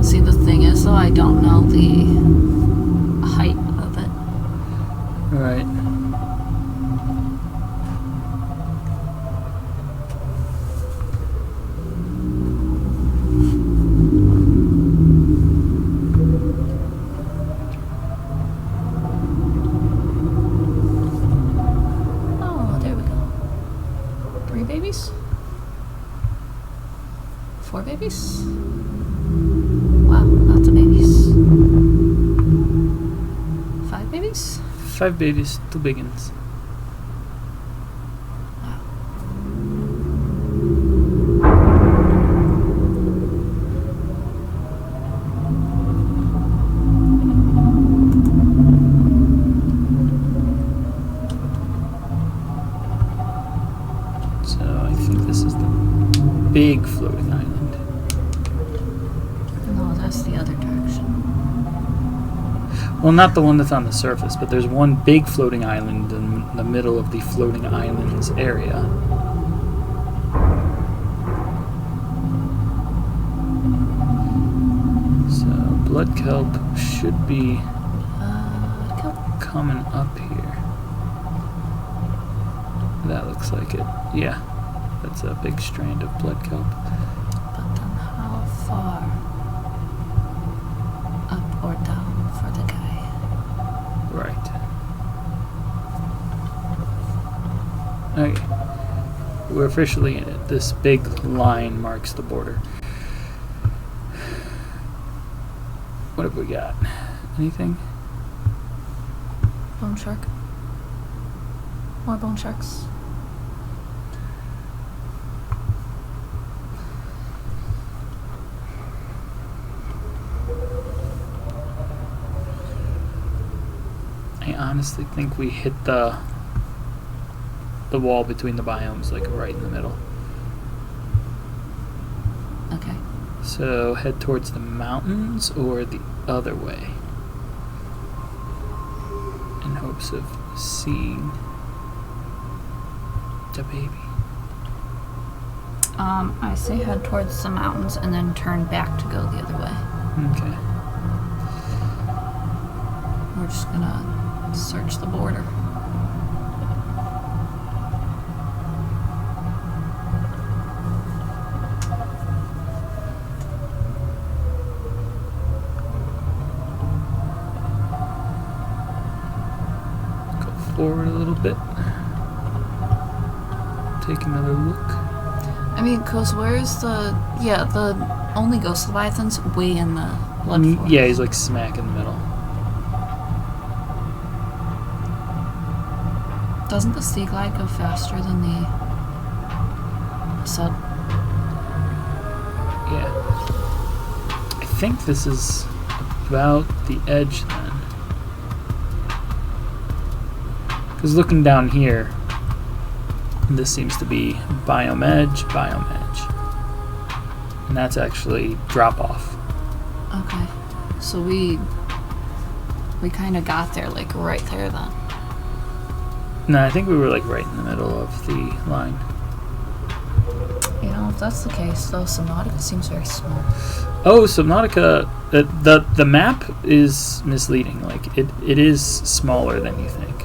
See, the thing is, though, I don't know the height of it. Right. Oh, there we go. 3 babies? 4 babies? Wow, lots of babies. 5 babies? 5 babies, 2 big ones. Wow. So I think this is the big floating island. No, that's the other direction. Well, not the one that's on the surface, but there's one big floating island in the middle of the floating islands area. So blood kelp should be coming up here. That looks like it. Yeah, that's a big strand of blood kelp. But then how far up or down for the guy? Right. Okay. We're officially in it. This big line marks the border. What have we got? Anything? Bone shark. More bone sharks. I honestly think we hit the wall between the biomes, like right in the middle. Okay. So head towards the mountains or the other way in hopes of seeing the baby. I say head towards the mountains and then turn back to go the other way. Okay. We're just gonna search the border. Go forward a little bit. Take another look. I mean, cause where's the only ghost leviathan's way in the blood forest. Yeah, he's like smack in the middle. Doesn't the sea glide go faster than the sub? Yeah. I think this is about the edge then. Because looking down here, this seems to be biome edge. And that's actually drop off. Okay. So we kind of got there, like right there then. No, I think we were like right in the middle of the line. You know, if that's the case, though, Subnautica seems very small. Oh, Subnautica, the map is misleading. Like, it is smaller than you think.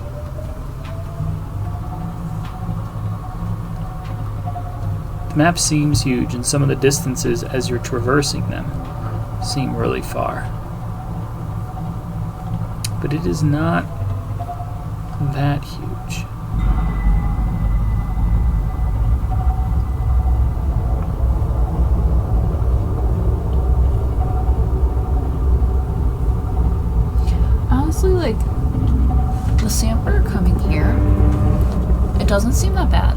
The map seems huge, and some of the distances as you're traversing them seem really far. But it is not that huge. Honestly, like, the sampler coming here, it doesn't seem that bad.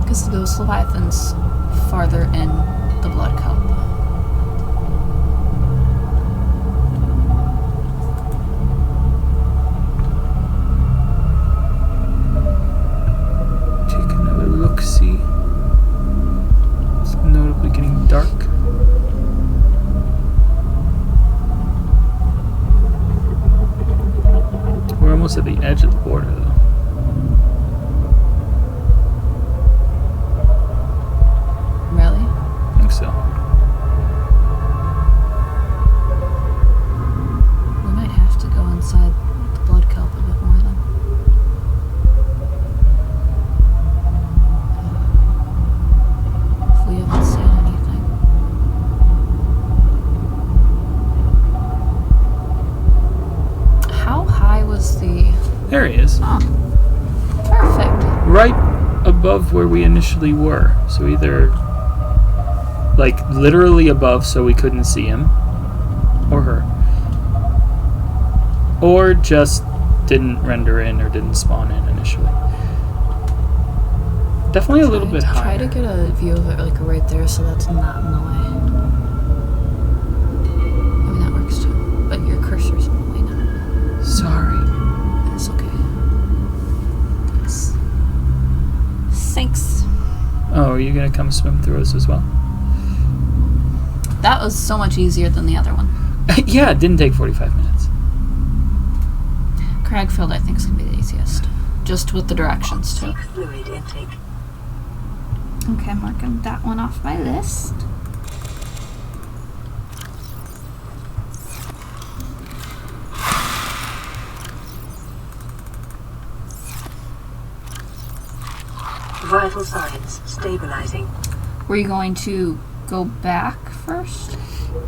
Because those leviathans farther in the blood kelp. Take another look-see. It's notably getting dark. We're almost at the edge of the border, though. Really? I think so. We might have to go inside the blood kelp a bit more then. If we haven't said anything. How high was the... There he is. Oh. Perfect. Right above where we initially were. So either, like, literally above so we couldn't see him. Or her. Or just didn't render in or didn't spawn in initially. Definitely a little bit higher. Try to get a view of it, like, right there so that's not in the way. Maybe that works too. But your cursor's in the way now. Sorry. It's okay. Thanks. Oh, are you gonna come swim through us as well? That was so much easier than the other one. Yeah, it didn't take 45 minutes. Cragfield, I think, is going to be the easiest. Just with the directions, too. Take fluid intake. Okay, I'm marking that one off my list. Vital signs stabilizing. Were you going to go back first?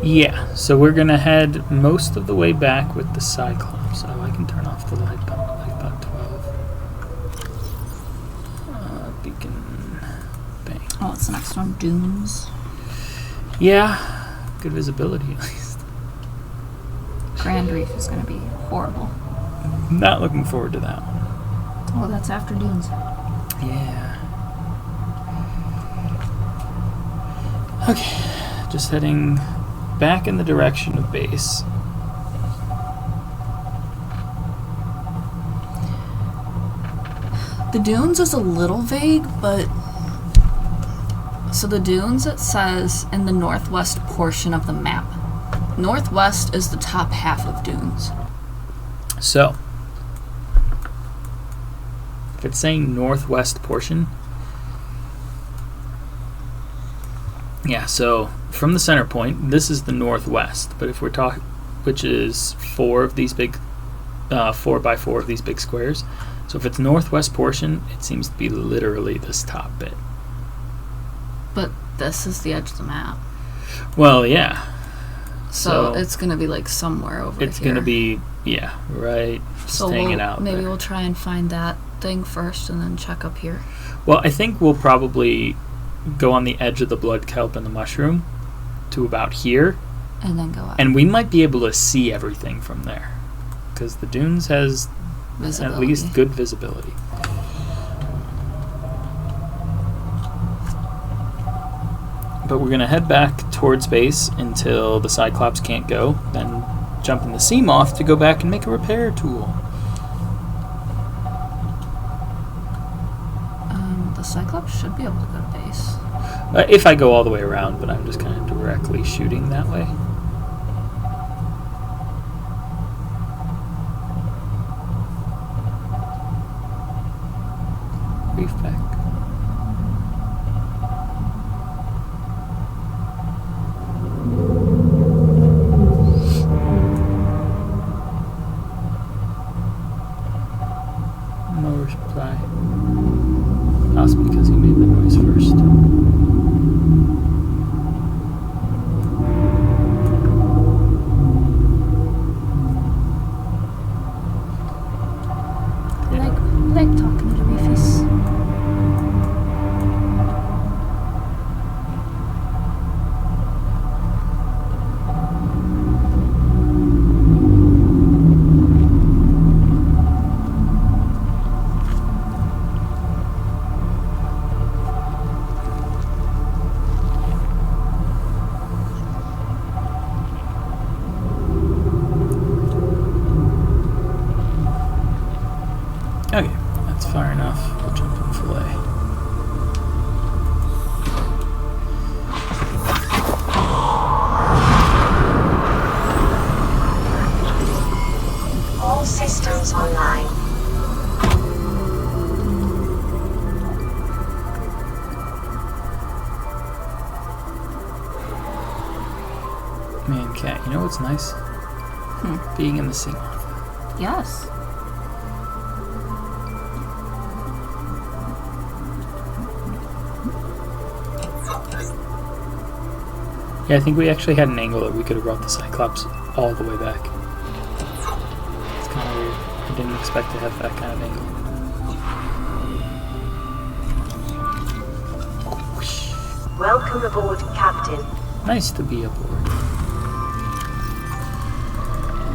Yeah, so we're gonna head most of the way back with the Cyclops. Oh, I can turn off the light button 12. Beacon. Bang. Oh, what's the next one? Dunes. Yeah, good visibility at least. Grand Reef is going to be horrible. Not looking forward to that one. Oh, that's after Dunes. Yeah. Okay, just heading back in the direction of base. The Dunes is a little vague, but... So the Dunes, it says, in the northwest portion of the map. Northwest is the top half of Dunes. So, if it's saying northwest portion, yeah, so from the center point, this is the northwest. But if we're talking, which is 4 of these big, 4 by 4 of these big squares. So if it's northwest portion, it seems to be literally this top bit. But this is the edge of the map. Well, yeah. So it's going to be like somewhere over It's here. going to be, yeah, right, just So hanging out maybe there. we'll try and find that thing first and then check up here. Well, I think we'll probably go on the edge of the blood kelp and the mushroom to about here, And then go up. and we might be able to see everything from there because the dunes has Visibility. at least good visibility. But we're going to head back towards base until the Cyclops can't go, then jump in the Seamoth to go back and make a repair tool. The Cyclops should be able to go to base. If I go all the way around, but I'm just kind of directly shooting that way. Reef back. That's far enough. We'll jump in fillet. All systems online. Man, Cat, you know what's nice? Being in the sea. Yes. Yeah, I think we actually had an angle that we could have brought the Cyclops all the way back. It's kind of weird. I didn't expect to have that kind of angle. Welcome aboard, Captain. Nice to be aboard.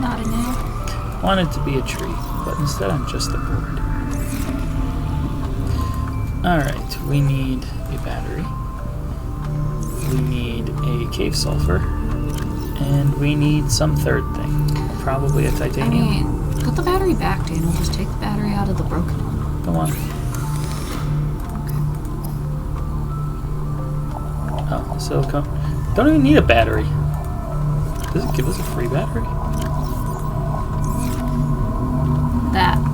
Not a nail. Wanted to be a tree, but instead I'm just aboard. Alright, we need a battery. We need a cave sulfur. And we need some third thing. Probably a I titanium. mean, put the battery back, Daniel. Just take the battery out of the broken one. Go on. Oh, silicone. Don't even need a battery. Does it give us a free battery?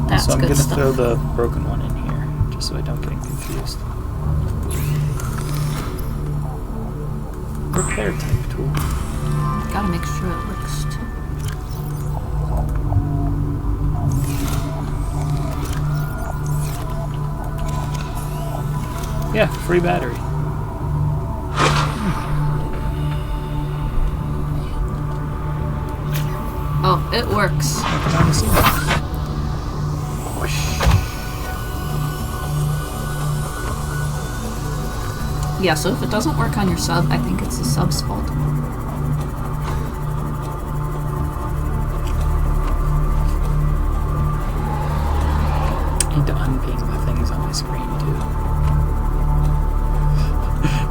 That's So I'm good gonna stuff. throw the broken one in here, just so I don't get confused. Repair type tool. Gotta make sure it works too. Yeah, free battery. Oh, it works. Nothing on the ceiling. Yeah, so if it doesn't work on your sub, I think it's the sub's fault. I need to unping the things on my screen too.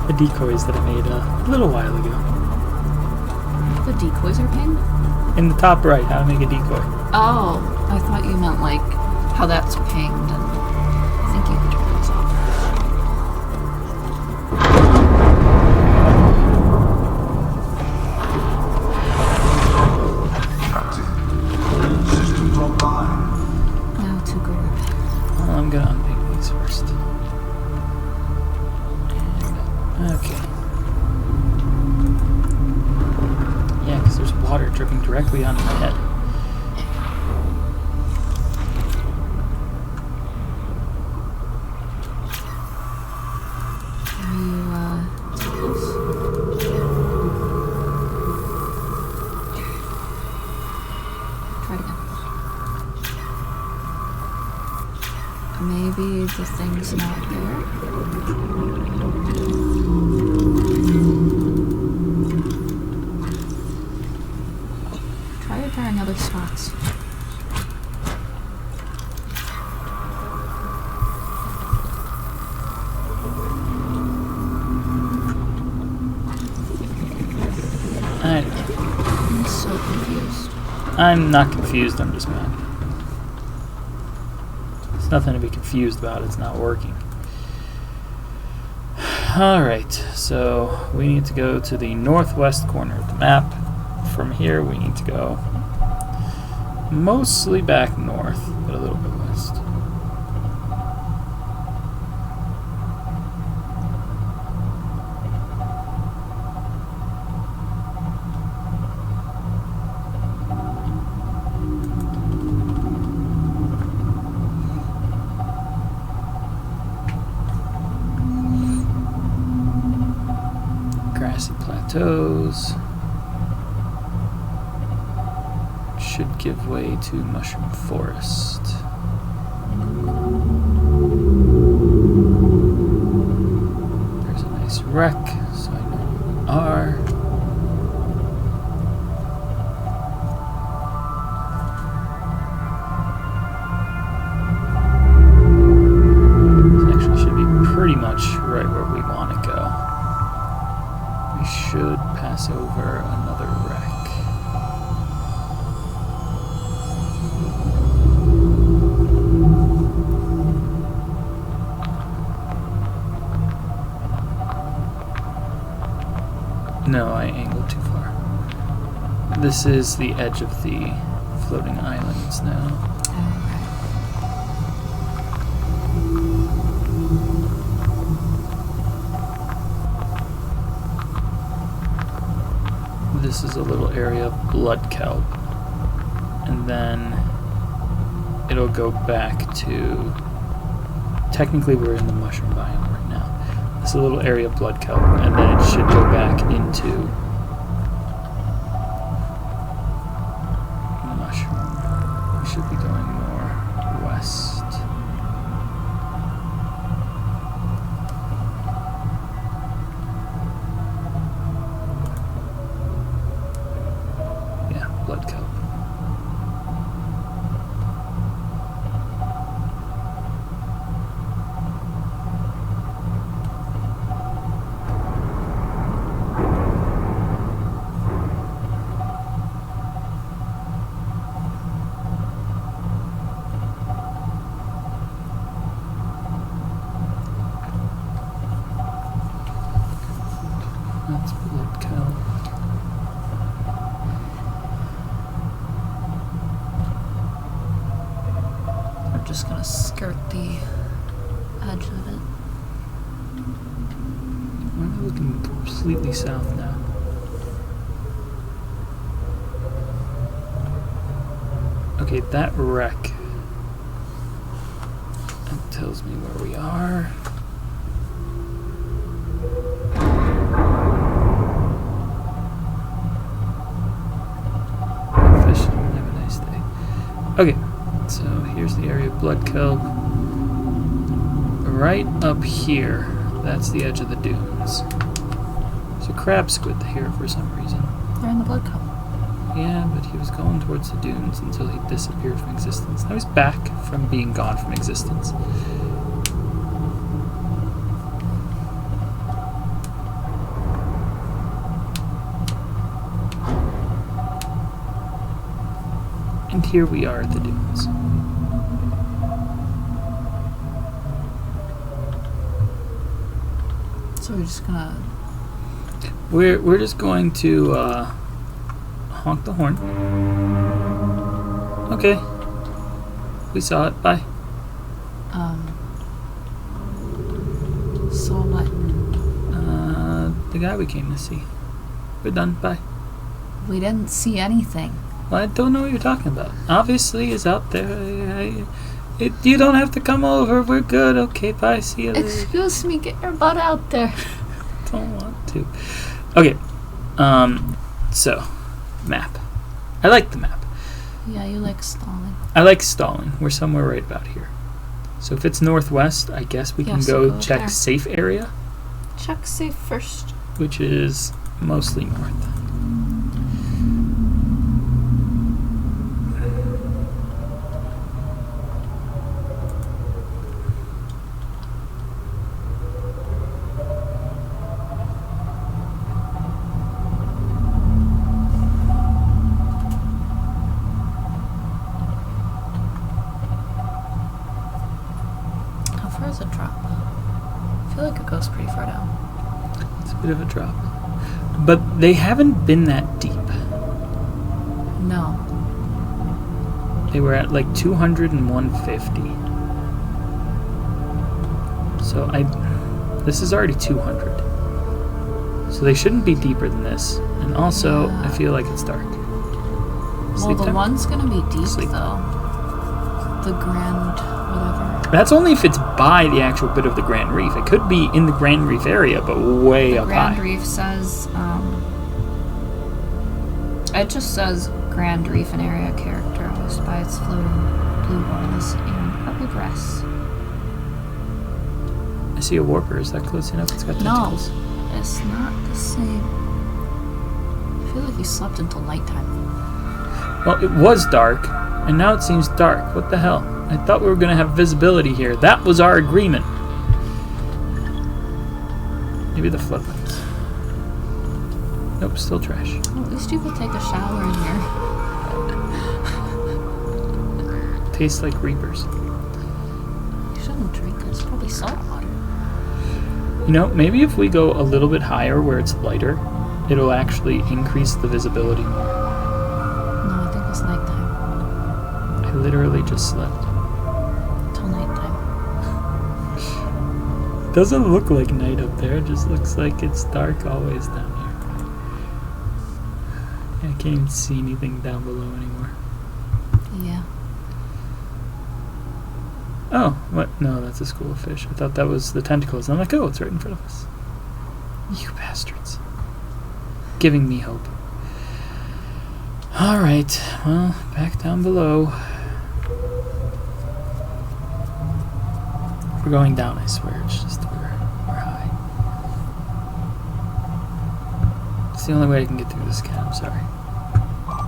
The decoys that I made a little while ago. The decoys are pinged? In the top right, how to make a decoy. Oh, I thought you meant like how that's pinged, and I think you could turn those off. Captain, all systems online. No, too good repair. Well, I'm gonna unping these first. Okay. Yeah, because there's water dripping directly onto my head. Are you, close? Try it again. Maybe the thing's not there. Try repairing other spots. I'm so confused. I'm not confused, I'm just mad. There's nothing to be confused about, it's not working. Alright, so we need to go to the northwest corner of the map. From here we need to go mostly back north, but a little bit west. Grassy plateaus should give way to mushroom forest. There's a nice wreck, so I know where we are. This actually should be pretty much right where we want to go. We should pass over another wreck. This is the edge of the floating islands now. This is a little area of blood kelp, and then it'll go back to, technically we're in the mushroom biome right now. This is a little area of blood kelp, and then it should go back into mushroom. We should be going more west. Yeah, blood kelp. That's blood kelp. We're just gonna skirt the edge of it. Why am I looking completely south now? Okay, that wreck. That tells me where we are. Fish, have a nice day. Okay, so here's the area of blood kelp. Right up here, that's the edge of the dunes. There's a crab squid here for some reason. They're in the blood cup. Yeah, but he was going towards the dunes until he disappeared from existence. Now he's back from being gone from existence. And here we are at the dunes. So we're just gonna. We're just going to honk the horn. Okay. We saw it. Bye. So what? The guy we came to see. We're done. Bye. We didn't see anything. Well, I don't know what you're talking about. Obviously, he's out there. You don't have to come over. We're good. Okay, bye. See you later. Excuse me, get your butt out there. Don't want to. Okay. So, map. I like the map. Yeah, you like stalling. I like stalling. We're somewhere right about here. So if it's northwest, I guess we can Yeah, so go go check there. safe area, Check safe first. which is mostly north. How far is it drop? I feel like it goes pretty far down. It's a bit of a drop. But they haven't been that deep. No. They were at like 200 and 150. So this is already 200. So they shouldn't be deeper than this. And also, I feel like it's dark. Well, Sleep the time? one's gonna be deep Sleep. though. The Grand whatever. That's only if it's by the actual bit of the Grand Reef. It could be in the Grand Reef area, but way The up Grand high. Reef says, it just says Grand Reef, an area characterized by its floating blue walls and purple grass. I see a warper. Is that close enough? It's got No, tentacles. it's not the same. I feel like you slept until nighttime. Well, it was dark, and now it seems dark. What the hell? I thought we were going to have visibility here. That was our agreement. Maybe the floodlights. Nope, still trash. Well, at least you could take a shower in here. Tastes like Reapers. You shouldn't drink it. It's probably salt water. You know, maybe if we go a little bit higher where it's lighter, it'll actually increase the visibility more. literally just slept. Till nighttime. Doesn't look like night up there. It just looks like it's dark always down here. I can't even see anything down below anymore. Yeah. Oh, what? No, that's a school of fish. I thought that was the tentacles. And I'm like, oh, it's right in front of us. You bastards. Giving me hope. Alright, well, back down below. We're going down, I swear. It's just we're high. It's the only way I can get through this cat, I'm sorry.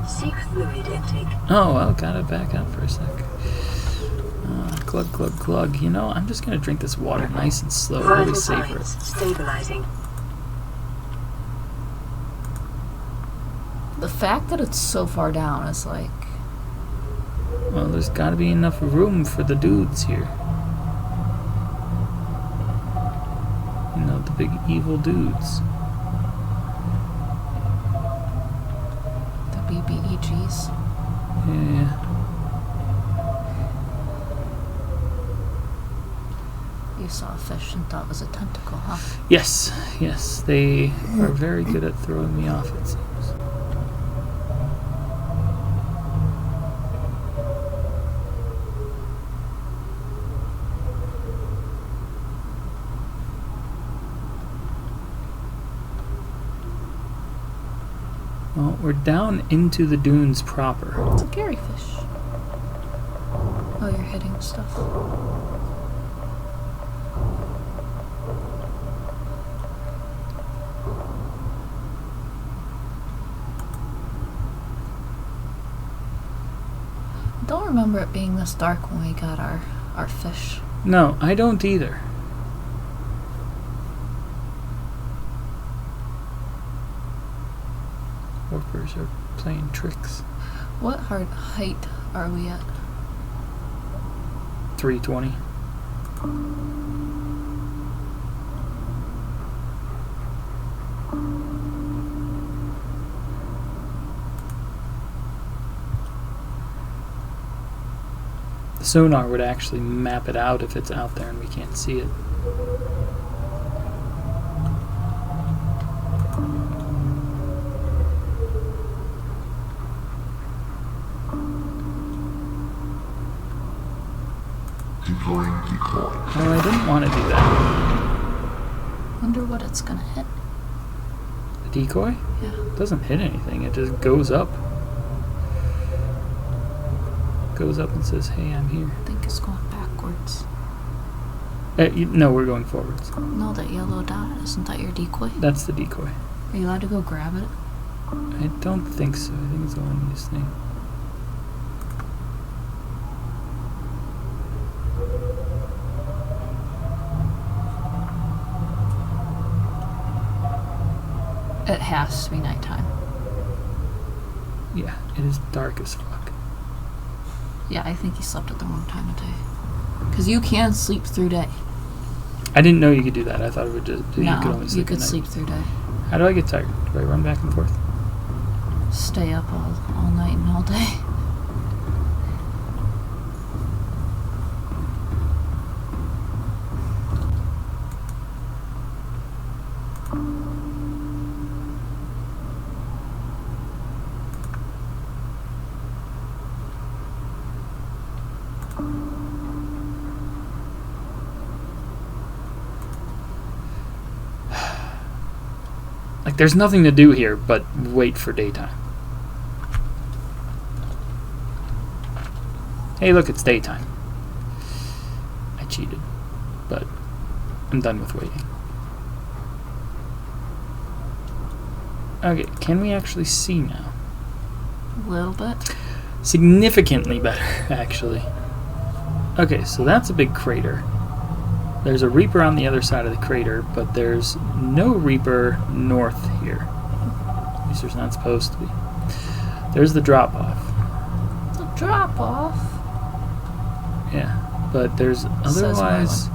Seek fluid intake. Oh, well, gotta back up for a sec. Glug, glug, glug. You know, I'm just gonna drink this water nice and slow, really Vital savor it. signs stabilizing. The fact that it's so far down is like... Well, there's gotta be enough room for the dudes here. You know, the big evil dudes. The BBEGs. Yeah. You saw a fish and thought it was a tentacle, huh? Yes, yes. They are very good at throwing me off, it seems. Well, we're down into the dunes proper. It's a Gary fish. Oh, you're hitting stuff. I don't remember it being this dark when we got our fish. No, I don't either. Orpers are playing tricks. What height are we at? 320. The sonar would actually map it out if it's out there and we can't see it. Deploying decoy. Oh, I didn't want to do that. Wonder what it's gonna hit. The decoy? Yeah. It doesn't hit anything, it just goes up. Goes up and says, hey, I'm here. I think it's going backwards. No, we're going forwards. No, that yellow dot, isn't that your decoy? That's the decoy. Are you allowed to go grab it? I don't think so. I think it's a one-use thing. It has to be nighttime. Yeah, it is dark as fuck. Yeah, I think he slept at the wrong time of day. Because you can sleep through day. I didn't know you could do that. I thought it would just you could No, only you sleep could at night. sleep through day. How do I get tired? Do I run back and forth? Stay up all night and all day. Like, there's nothing to do here but wait for daytime. Hey, look, it's daytime. I cheated, but I'm done with waiting. Okay, can we actually see now? A little bit. Significantly better, actually. Okay, so that's a big crater. There's a Reaper on the other side of the crater, but there's no Reaper north here. At least there's not supposed to be. There's the drop-off. It's a drop off. Yeah, but there's Says otherwise...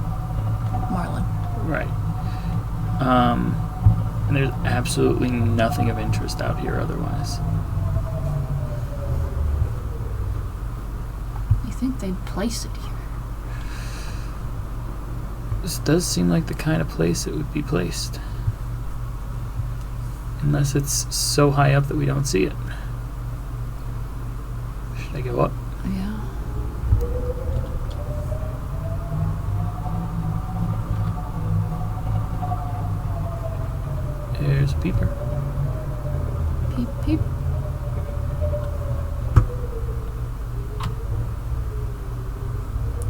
Marlin. Right. And there's absolutely nothing of interest out here otherwise. think they'd place it here? This does seem like the kind of place it would be placed. Unless it's so high up that we don't see it. Should I go up? Yeah. There's a peeper. Peep, peep.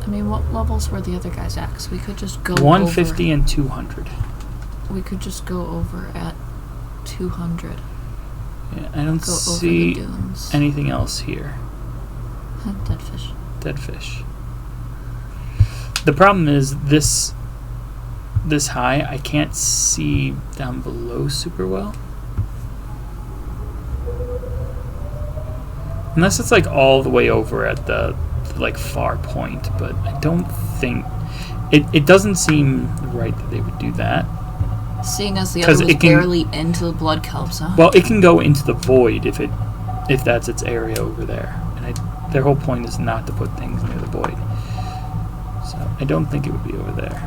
I mean, what levels were the other guys at? 'Cause we could just go 150 and 200. We could just go over at 200. Yeah, I don't Go over the see dunes. anything else here. Dead fish. Dead fish. The problem is this high, I can't see down below super well. Unless it's like all the way over at the like far point, but I don't think it doesn't seem right that they would do that. Seeing as the 'Cause other was it can- barely into the blood kelps, huh? Well, it can go into the void if that's its area over there. And their whole point is not to put things near the void. So I don't think it would be over there.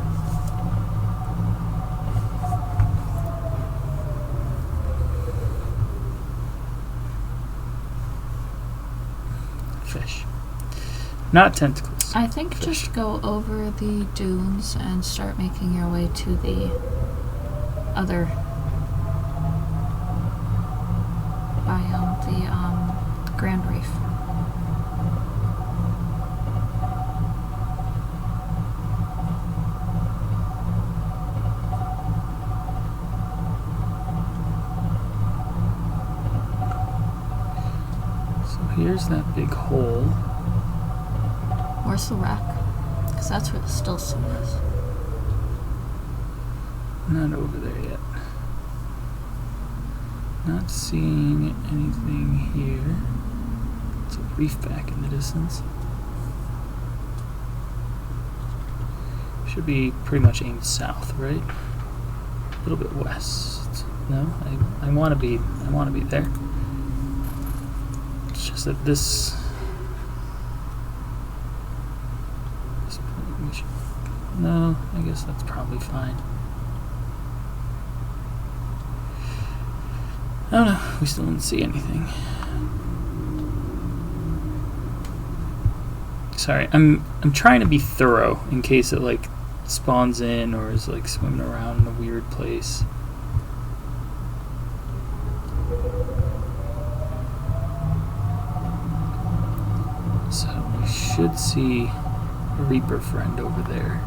Fish. Not tentacles. I think Fish. just go over the dunes and start making your way to the other biome, the Grand Reef. So here's that big hole. Where's the wreck? Because that's where the still suit is. Not over there yet. Not seeing anything here. It's a reef back in the distance. Should be pretty much aimed south, right? A little bit west. No, I want to be there. It's just that this point we should. No, I guess that's probably fine. I don't know. We still didn't see anything. Sorry, I'm trying to be thorough in case it like spawns in or is like swimming around in a weird place. So we should see a Reaper friend over there.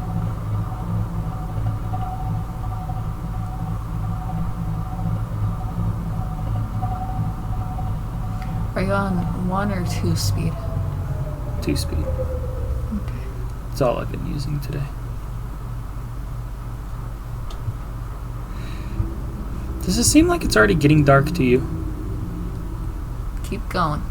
Are you on 1 or 2 speed? 2 speed. Okay. That's all I've been using today. Does it seem like it's already getting dark to you? Keep going.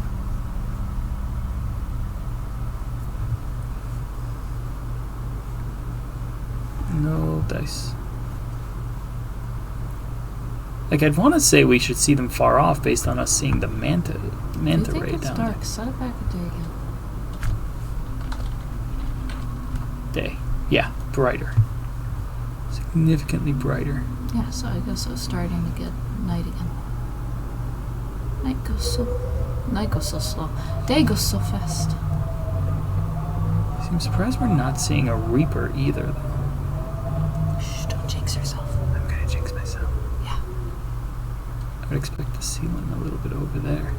No dice. Like, I'd want to say we should see them far off based on us seeing the manta If you think ray it's down dark, set it back a day again. there. Day. Yeah, brighter. Significantly brighter. Yeah, so I guess it's starting to get night again. Night goes so slow. Day goes so fast. I'm surprised we're not seeing a Reaper either, though. Shh, don't jinx yourself. I'm gonna jinx myself. Yeah. I would expect to see one a little bit over there.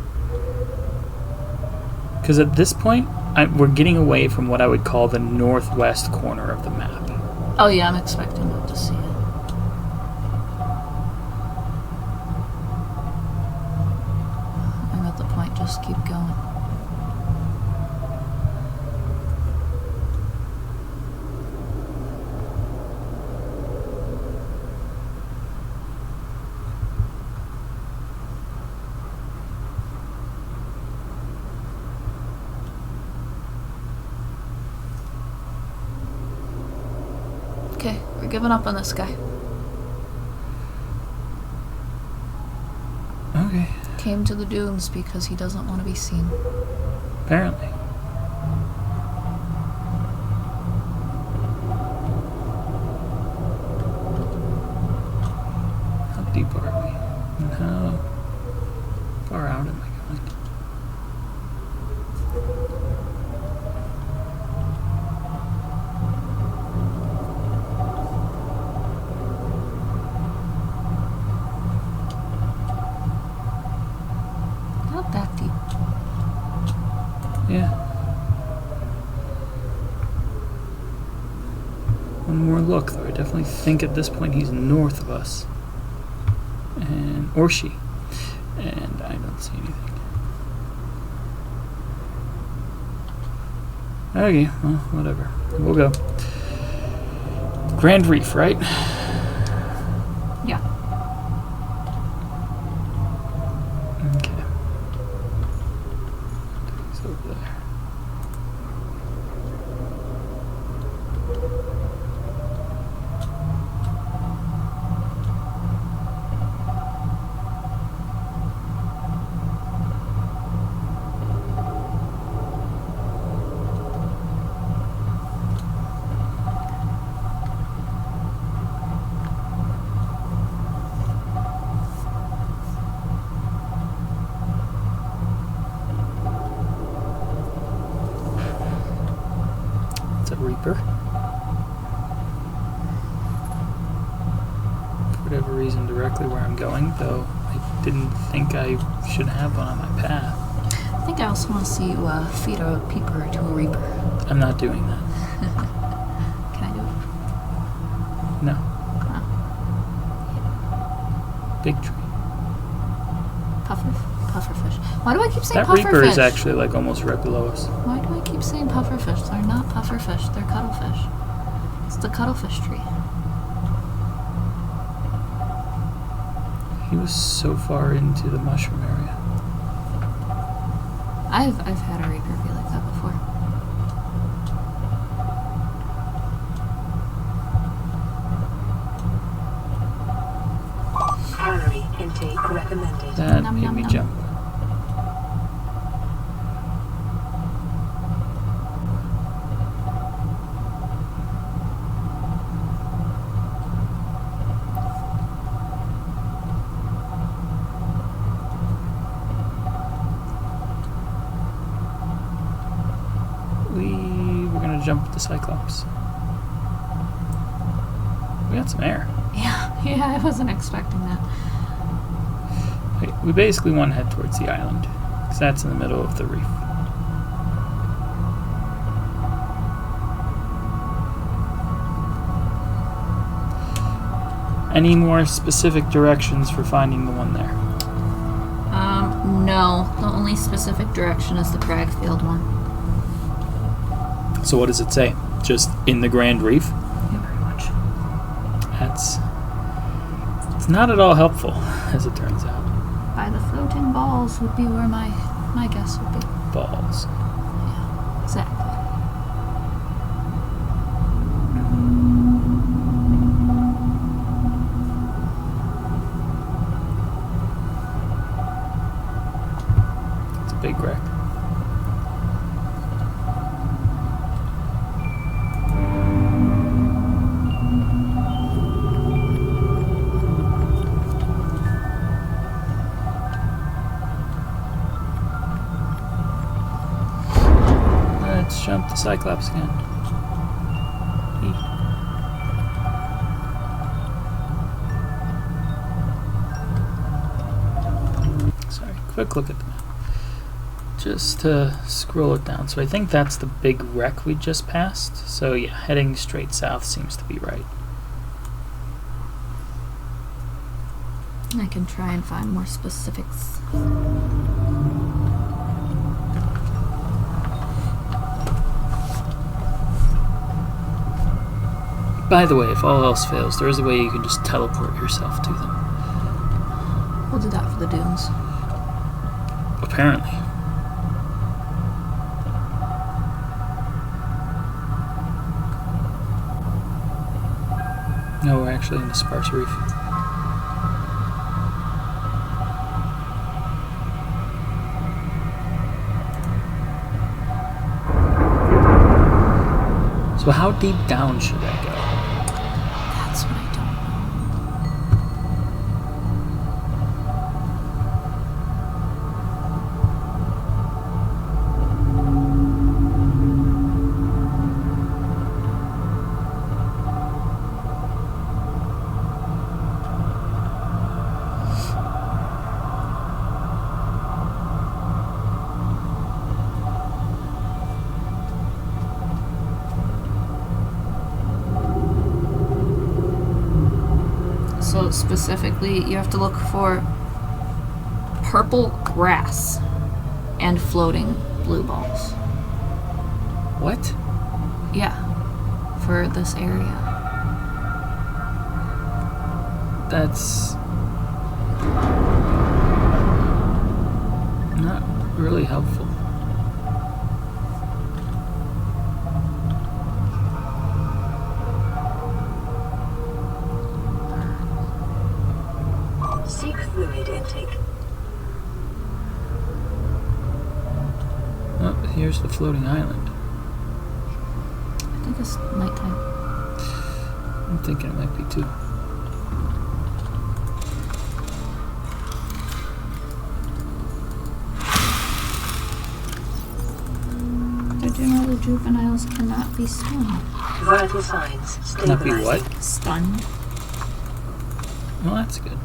Because at this point, we're getting away from what I would call the northwest corner of the map. Oh yeah, I'm expecting not to see it. I'm at the point, just keep going. Okay, we're giving up on this guy. Okay. Came to the dunes because he doesn't want to be seen. Apparently. Yeah. One more look, though. I definitely think at this point he's north of us. Or she. And I don't see anything. Okay, well, whatever. We'll go. Grand Reef, right? Yeah. Okay. It's over there. It's a Reaper. For whatever reason, directly where I'm going, though I didn't think I should have one on my path. I think I also want to see you feed a peeper to a reaper. I'm not doing that. Can I do it? No. Oh. Big tree. Pufferfish. Why do I keep saying That pufferfish? Reaper is actually like almost right below us. Why do I keep saying pufferfish? They're not pufferfish. They're cuttlefish. It's the cuttlefish tree. He was so far into the mushroom area. I've had a reaper be like that before. Calorie intake recommended. That Nom, made nom, me nom. jump. We're gonna jump with the Cyclops. We got some air. Yeah, I wasn't expecting that. We basically want to head towards the island, because that's in the middle of the reef. Any more specific directions for finding the one there? No. The only specific direction is the Cragfield one. So what does it say? Just in the Grand Reef? Yeah, very much. It's not at all helpful, as it turns out. By the floating balls would be where my guess would be. Balls. Yeah, exactly. It's a big wreck. Let's jump the Cyclops again. Sorry, quick look at the map. Just to scroll it down. So I think that's the big wreck we just passed. So yeah, heading straight south seems to be right. I can try and find more specifics. By the way, if all else fails, there is a way you can just teleport yourself to them. We'll do that for the dunes. Apparently. No, we're actually in the Sparse Reef. So how deep down should I go? That's what I don't know. So specifically, you have to look for purple grass and floating blue balls. What? Yeah, for this area. That's not really helpful. Seek fluid intake. Oh, here's the floating island. I think it's nighttime. I'm thinking it might be too. Did you know the juveniles cannot be stunned? Vital signs Not be stabilizing. what? Stunned? Well, that's good.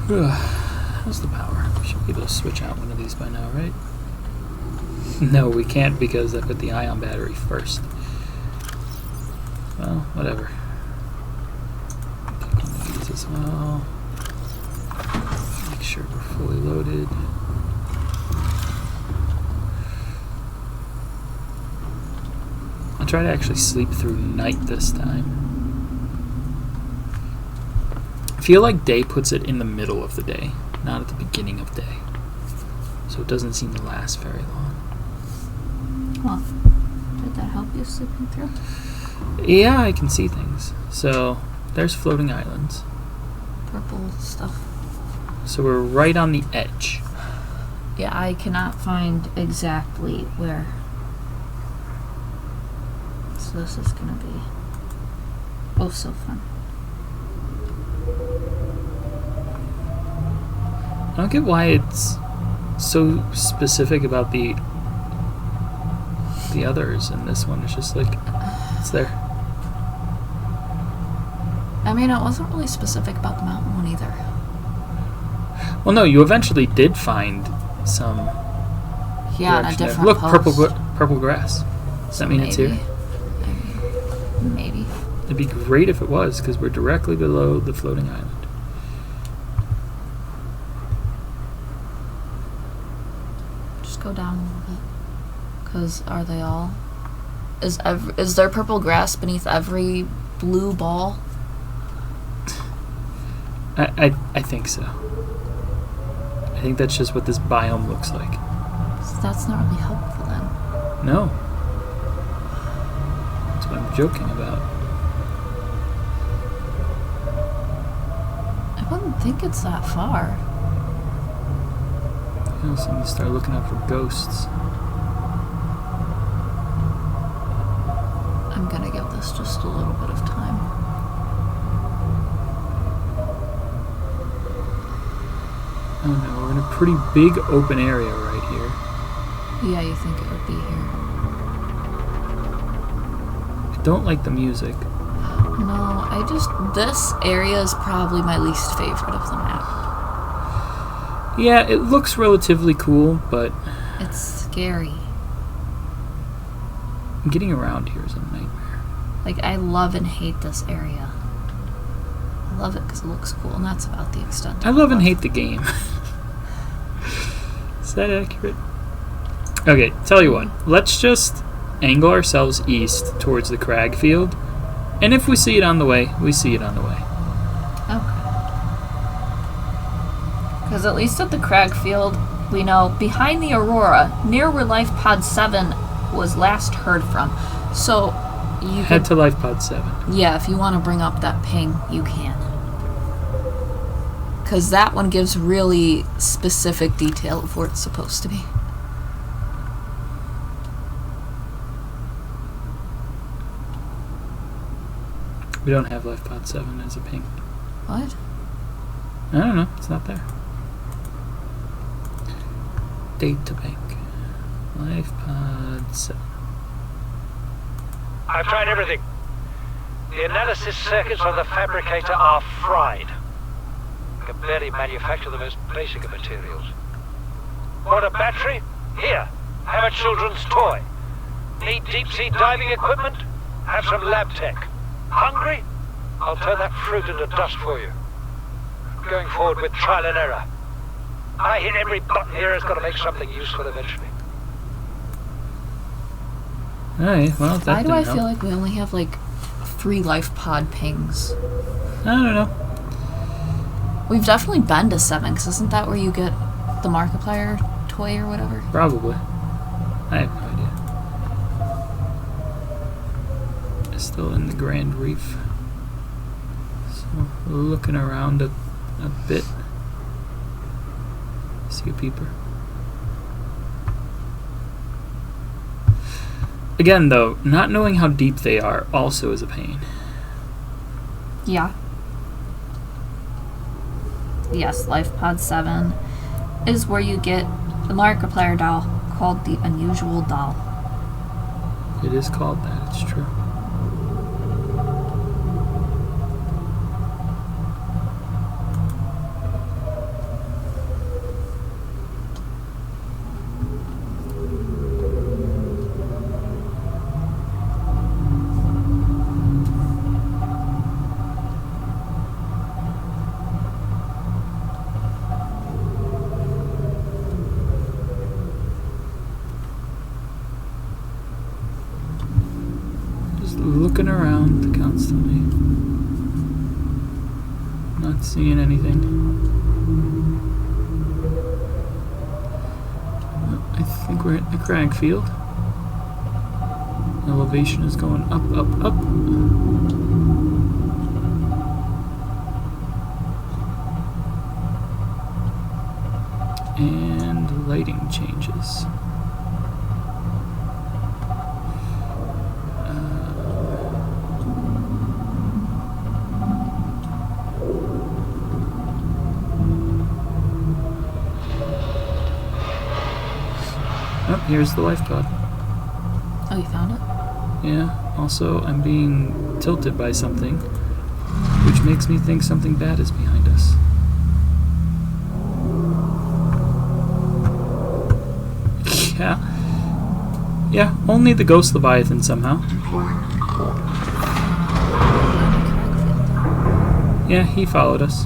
How's the power? We should be able to switch out one of these by now, right? No, we can't because I put the ion battery first. Well, whatever. Pick one of these as well. Make sure we're fully loaded. I'll try to actually sleep through night this time. I feel like day puts it in the middle of the day, not at the beginning of day. So it doesn't seem to last very long. Well, did that help you sleeping through? Yeah, I can see things. So there's floating islands. Purple stuff. So we're right on the edge. Yeah, I cannot find exactly where. So this is gonna be oh so fun. I don't get why it's so specific about the others, and this one is just like it's there. I mean, it wasn't really specific about the mountain one either. Well, no, you eventually did find some. Yeah, on a direction there. different Look, post. purple grass. Does that mean it's here? Maybe. It'd be great if it was, because we're directly below the floating island. Just go down a little bit. Because are they all? Is there purple grass beneath every blue ball? I think so. I think that's just what this biome looks like. So that's not really helpful then. No. That's what I'm joking about. I wouldn't think it's that far. You know, so we start looking out for ghosts. I'm gonna give this just a little bit of time. Oh no, we're in a pretty big open area right here. Yeah, you think it would be here. I don't like the music. No, this area is probably my least favorite of the map. Yeah, it looks relatively cool, but It's scary. getting around here is a nightmare. Like, I love and hate this area. I love it because it looks cool, and that's about the extent. I love and hate the game. Is that accurate? Okay, tell you what. Let's just angle ourselves east towards the crag field, and if we see it on the way, we see it on the way. Okay. Because at least at the crag field, we know behind the Aurora, near where Life Pod 7 was last heard from. So you Head could, to Life Pod 7. yeah, if you want to bring up that ping, you can. Because that one gives really specific detail of where it's supposed to be. We don't have Life Pod 7 as a ping. What? I don't know. It's not there. Data bank. Life Pod 7. I've tried everything. The analysis circuits on the fabricator are fried. I can barely manufacture the most basic of materials. Want a battery? Here. Have a children's toy. Need deep-sea diving equipment? Have some lab tech. Hungry? I'll turn that fruit into dust for you. Going forward with trial and error. I hit every button here has got to make something useful eventually. Alright, well, that Why do I didn't feel help. like we only have like 3 life pod pings? I don't know. We've definitely been to 7, because isn't that where you get the Markiplier toy or whatever? Probably. I have no idea. It's still in the Grand Reef. So, looking around a bit. See a peeper. Again, though, not knowing how deep they are also is a pain. Yeah. Yes, Life Pod 7 is where you get the Markiplier doll called the Unusual Doll. It is called that, it's true. Looking around constantly. Not seeing anything. I think we're at the crag field. Elevation is going up, up, up. And lighting changes. Oh, here's the life pod. Oh, you found it? Yeah, also I'm being tilted by something, which makes me think something bad is behind us. Yeah. Yeah, only the ghost Leviathan somehow. Deploying decoy. Yeah, he followed us.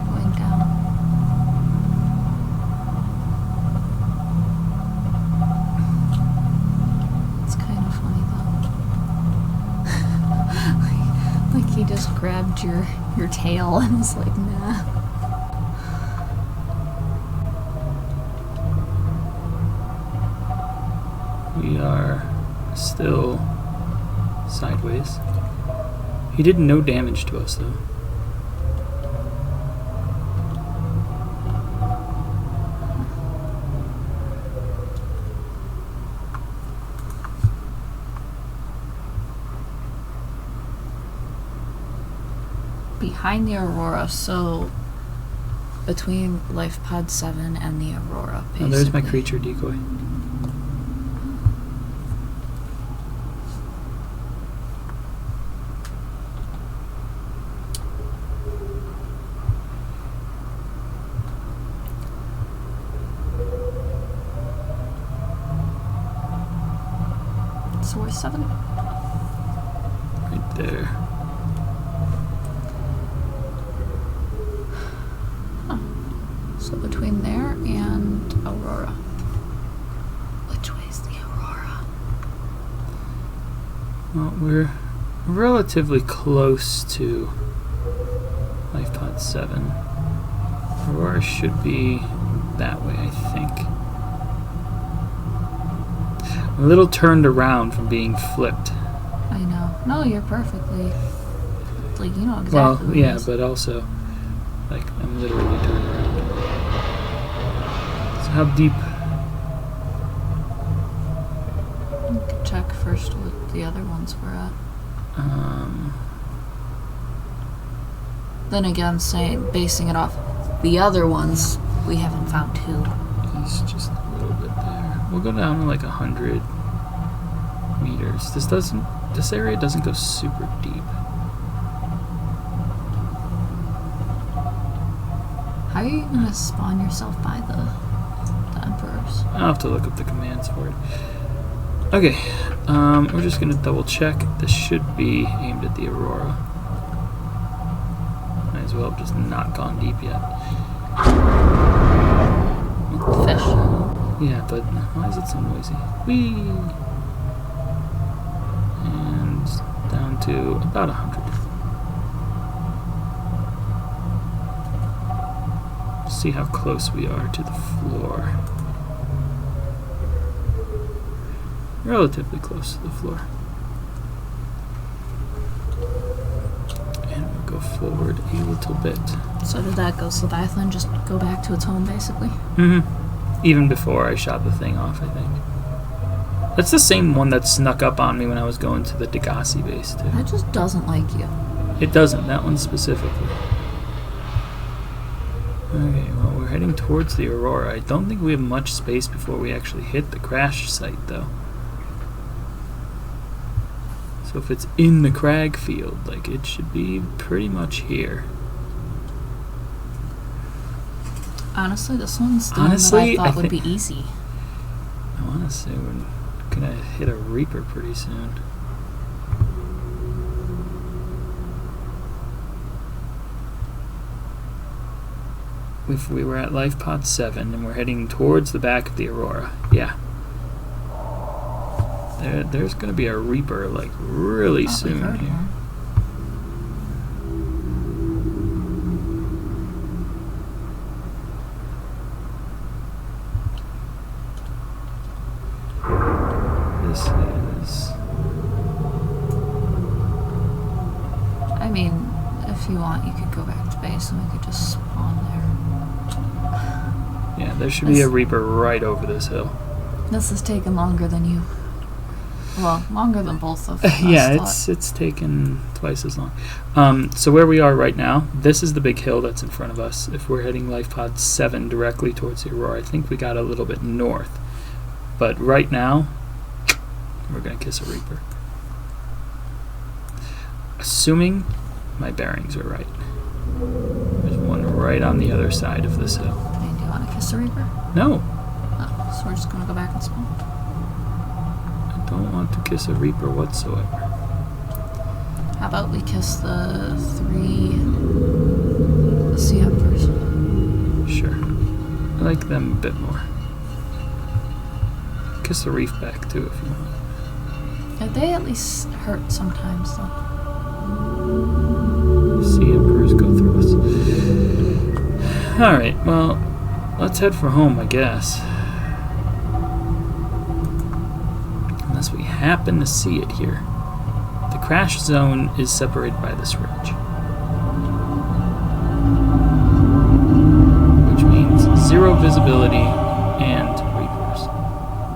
Going down. It's kind of funny though. like he just grabbed your tail and was like, nah. We are still sideways. He did no damage to us though. Behind the Aurora, so between Life Pod 7 and the Aurora, basically. Oh, there's my creature decoy. So where's 7? Right there. So between there and Aurora. Which way's the Aurora? Well, we're relatively close to Life Pod 7. Aurora should be that way, I think. A little turned around from being flipped. I know. No, you're perfectly. Like, you know exactly. Well, what it yeah, is. but also, like, I'm literally turned around. So how deep? You can check first what the other ones were at. Then again, basing it off the other ones, we haven't found 2. He's just a little bit there. We'll go down to like 100 meters. This area doesn't go super deep. How are you gonna spawn yourself by the Emperors? I'll have to look up the commands for it. Okay, we're just gonna double check. This should be aimed at the Aurora. Might as well have just not gone deep yet. Fish. Yeah, but why is it so noisy? Whee! And down to about 100. See how close we are to the floor. Relatively close to the floor. And we'll go forward a little bit. So did that ghost Leviathan just go back to its home, basically? Mm-hmm. Even before I shot the thing off, I think. That's the same one that snuck up on me when I was going to the Degassi base, too. That just doesn't like you. It doesn't, that one specifically. Okay, well, we're heading towards the Aurora. I don't think we have much space before we actually hit the crash site, though. So if it's in the crag field, like, it should be pretty much here. Honestly, this one's the one that I thought would be easy. I want to say we're gonna hit a Reaper pretty soon. If we were at life pod 7 and we're heading towards the back of the Aurora, yeah. There's gonna be a Reaper like really soon here. This is. I mean, if you want, you could go back to base and we could just spawn there. Yeah, there should be a Reaper right over this hill. This is taking longer than you. Well, longer than both of us. Yeah, it's taken twice as long. So where we are right now, this is the big hill that's in front of us. If we're heading life pod 7 directly towards the Aurora, I think we got a little bit north. But right now, we're gonna kiss a Reaper. Assuming my bearings are right. There's one right on the other side of this hill. I mean, do you want to kiss a Reaper? No, Oh, so we're just gonna go back and spawn. I don't want to kiss a Reaper whatsoever. How about we kiss the 3 Sea Emperors? Sure. I like them a bit more. Kiss the reef back too if you want. Yeah, they at least hurt sometimes, though. Sea Emperors go through us. Alright, well, let's head for home, I guess. Unless we happen to see it here. The crash zone is separated by this ridge. Which means 0 visibility and Reapers.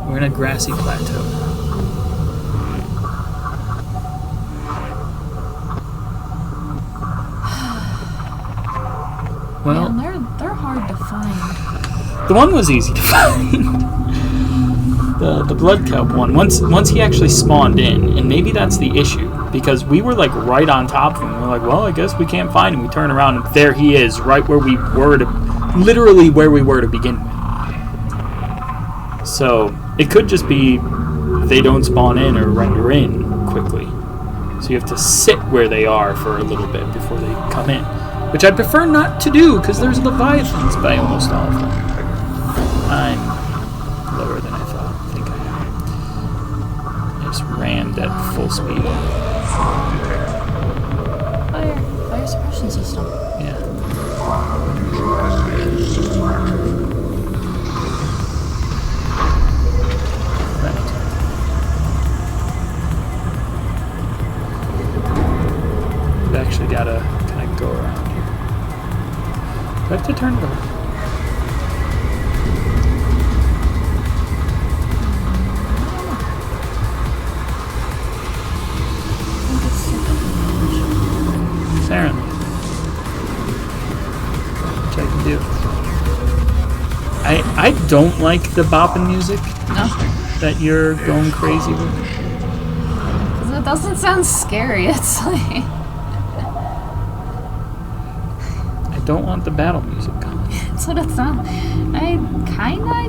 We're in a grassy plateau now. Well, Man, they're hard to find. the one was easy to find. The blood kelp one. Once he actually spawned in, and maybe that's the issue, because we were like right on top of him. We're like, well, I guess we can't find him. We turn around and there he is, right where we were literally where we were to begin with. So it could just be they don't spawn in or render in quickly. So you have to sit where they are for a little bit before they come in. Which I prefer not to do, because there's Leviathans by almost all of them. I'm lower than I thought. I think I am. I just rammed at full speed. Fire suppression system. Yeah. Right. We've actually got to kind of go around here. Do I have to turn it off? Apparently. Which I can do. I don't like the bopping music No. that you're going crazy with. Because it doesn't sound scary. It's like... I don't want the battle music going. That's what it sounds. I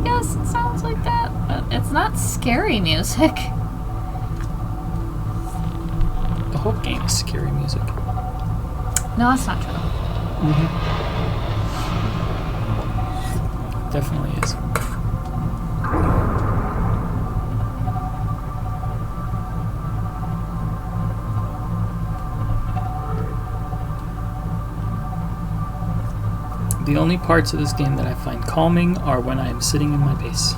guess it sounds like that, but it's not scary music. whole game is scary music. No, that's not true. Definitely is. The only parts of this game that I find calming are when I am sitting in my base.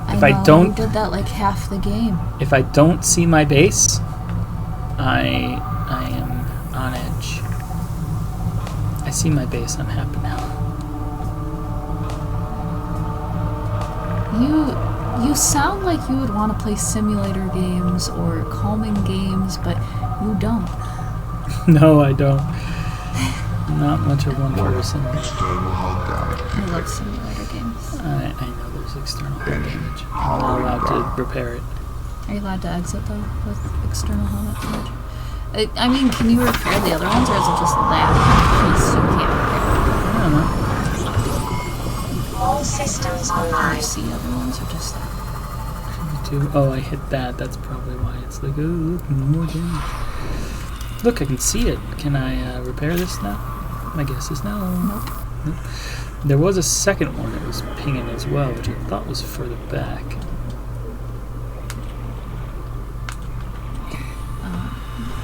If I don't, you did that like half the game. if I don't see my base, I am on edge. I see my base, I'm happy now. You sound like you would want to play simulator games or calming games, but you don't. No, I don't. Not much of one person. External hull damage. I love simulator games. I know there's external hull damage. I'm not allowed to repair it. Are you allowed to exit though with external helmet damage? I mean, can you repair the other ones, or is it just that piece you can't repair? I don't know. All systems online. RC other ones are just that. Oh, I hit that. That's probably why it's like, oh, look, more damage. Look, I can see it. Can I repair this now? My guess is no. Nope. There was a second one that was pinging as well, which I thought was further back.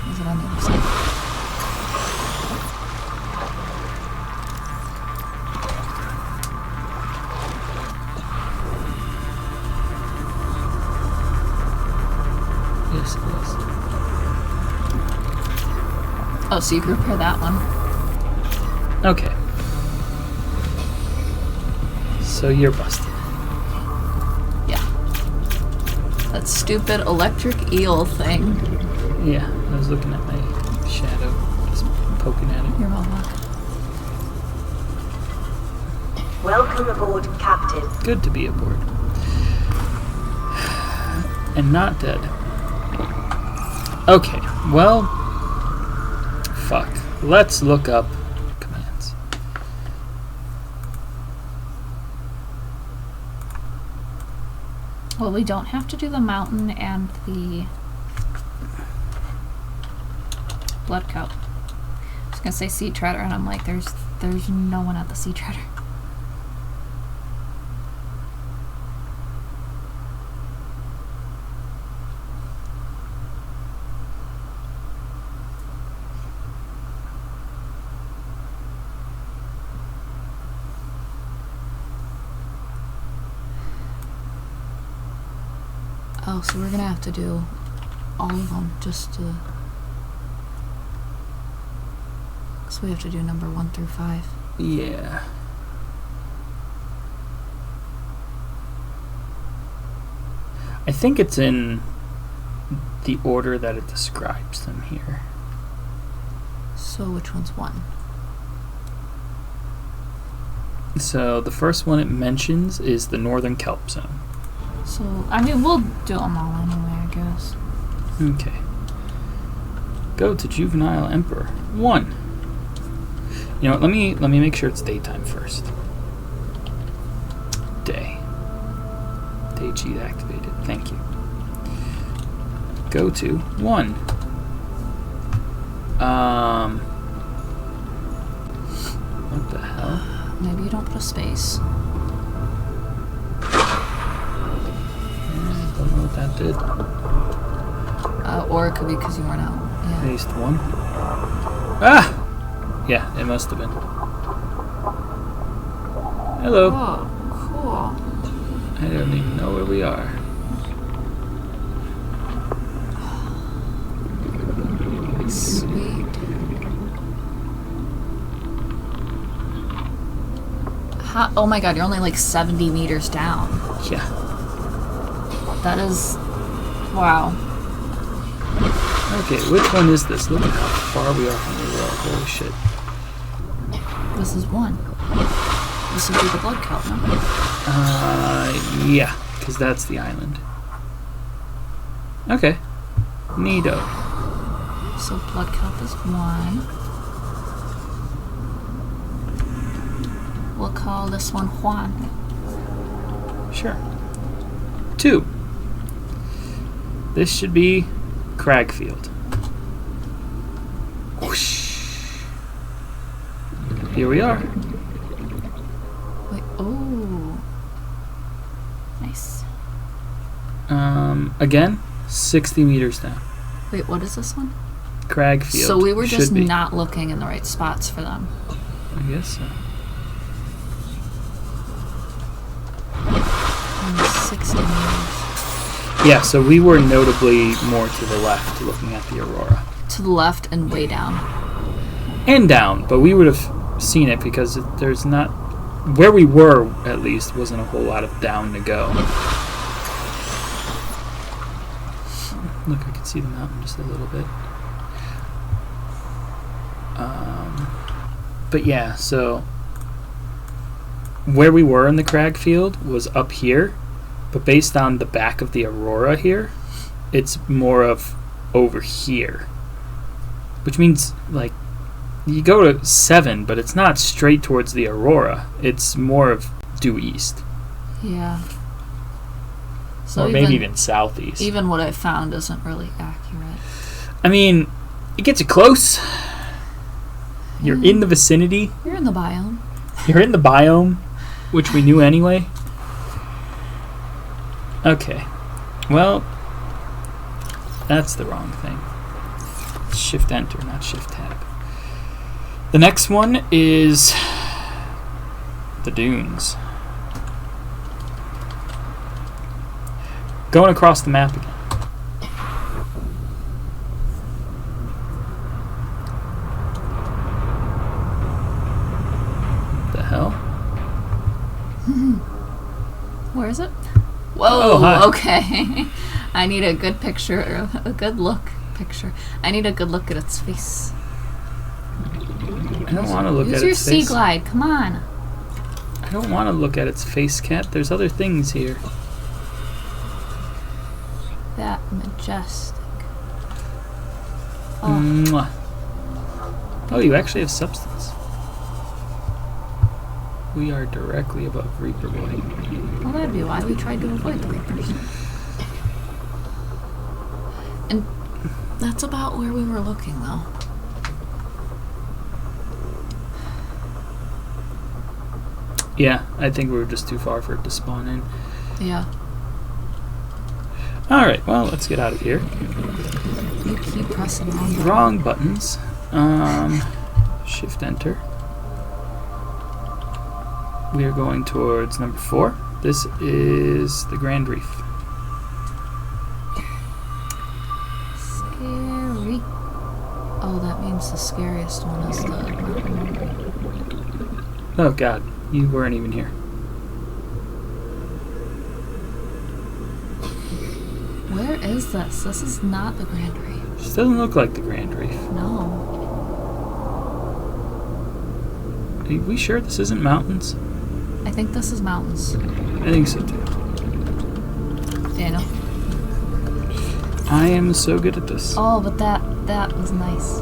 Is it on the other side? Yes, it is. Oh, so you can repair that one. Okay. So you're busted. Yeah. That stupid electric eel thing. Yeah, I was looking at my shadow, just poking at it. You're welcome. Welcome aboard, Captain. Good to be aboard. And not dead. Okay, well, fuck. Let's look up commands. Well, we don't have to do the mountain and the blood cow. I was gonna say sea treader, and I'm like, there's no one at the sea treader. Oh, so we're gonna have to do all of them just to. So we have to do number 1 through 5. Yeah. I think it's in the order that it describes them here. So which one's 1? So the first one it mentions is the Northern Kelp Zone. So I mean, we'll do them all anyway, I guess. Okay. Go to Juvenile Emperor 1. You know what, let me make sure it's daytime first. Day. Day cheat activated. Thank you. Go to 1. What the hell? Maybe you don't put a space. Don't know what that did. Or it could be because you weren't out. Yeah. Paste 1. Ah! Yeah, it must have been. Hello. Oh, cool. I don't even know where we are. Sweet. Oh my god, you're only like 70 meters down. Yeah. That is. Wow. Okay, which one is this? Look at how far we are from the world. Holy shit. This is 1. This would be the blood count, no? Yeah, because that's the island. Okay. Neato. So blood count is 1. We'll call this one Juan. Sure. 2. This should be Cragfield. Whoosh. Here we are. Wait, oh. Nice. Again, 60 meters down. Wait, what is this one? Cragfield. So we were just Should be. not looking in the right spots for them. I guess so. 60 meters. Yeah, so we were notably more to the left looking at the aurora. To the left and way down. And down, but we would have seen it because there's not... Where we were, at least, wasn't a whole lot of down to go. Look, I can see the mountain just a little bit. But yeah, so... Where we were in the Cragfield was up here, but based on the back of the aurora here, it's more of over here. Which means, like, you go to 7, but it's not straight towards the aurora. It's more of due east. Yeah. So Or maybe even southeast. Even what I found isn't really accurate. I mean, it gets you close. You're in the vicinity. You're in the biome. You're in the biome, which we knew anyway. Okay. Well, that's the wrong thing. Shift enter, not shift tab. The next one is the dunes. Going across the map again. The hell? Where is it? Oh, Whoa, hi. okay. I need a good picture, a good look picture. I need a good look at its face. I don't want to look Use at your its sea face. glide, come on. I don't want to look at its face, Cat. There's other things here. That majestic. Oh, Mwah. Oh, you actually have substance. We are directly above Reaper Boy. well, that'd be why we tried to avoid the Reapers. And that's about where we were looking, though. Yeah, I think we were just too far for it to spawn in. Yeah. Alright, well, let's get out of here. You keep pressing on. Wrong buttons. Shift enter. We are going towards number 4. This is the Grand Reef. Scary. Oh, that means the scariest one is the mountain. Oh god, you weren't even here. Where is this? This is not the Grand Reef. This doesn't look like the Grand Reef. No. Are we sure this isn't mountains? I think this is mountains. I think so too. Daniel. I am so good at this. Oh, but that was nice.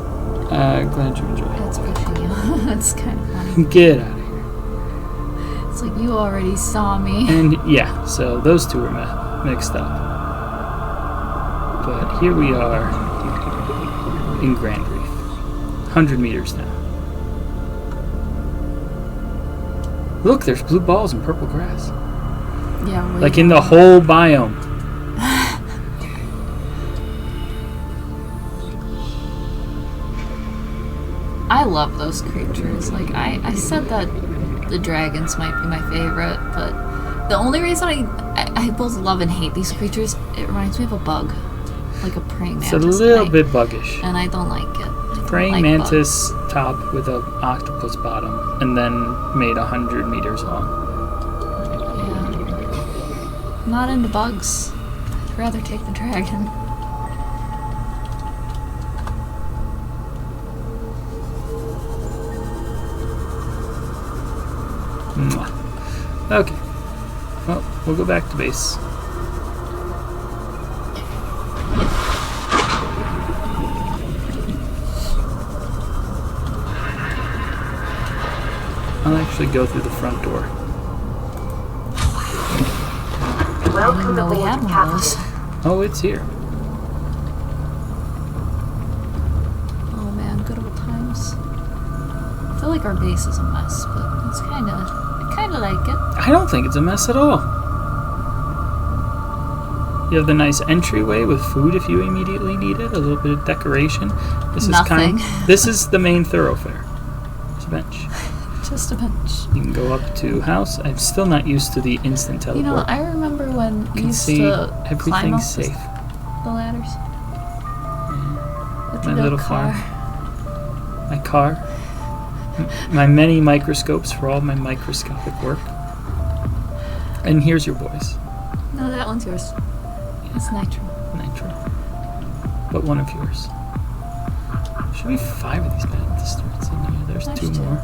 Glad you enjoyed It's pushing you. It's kind of funny. it. Get out of here. It's like you already saw me. And yeah, so those two were mixed up. But here we are in Grand Reef. 100 meters now. Look, there's blue balls and purple grass. Yeah, way Like in down. the whole biome. I love those creatures. Like, I said that the dragons might be my favorite, but the only reason I both love and hate these creatures, it reminds me of a bug. Like a praying mantis. It's a little bit buggish. And I don't like it. I don't Praying like mantis top with an octopus bottom, and then made 100 meters long. bugs. Yeah. I'm not into bugs. I'd rather take the dragon. Mwah. Okay. Well, we'll go back to base. I'll actually go through the front door. I didn't Welcome know we aboard, had one of Captain. those. Oh, it's here. Oh man, good old times. feel like our base is a mess, but it's I kind of like it. I don't think it's a mess at all. You have the nice entryway with food if you immediately need it. A little bit of decoration. This Nothing. This is the main thoroughfare. There's a bench. Just a bench. You can go up to house. I'm still not used to the instant teleport. You know, I remember when You we can used see to climb up everything's safe. the ladders. With My the little car. My car. My many microscopes for all my microscopic work. And here's your boys. No, that one's yours. It's Nitro. Nitro. But one of yours. Should be 5 of these bastards in here. There's There's 2 2. more.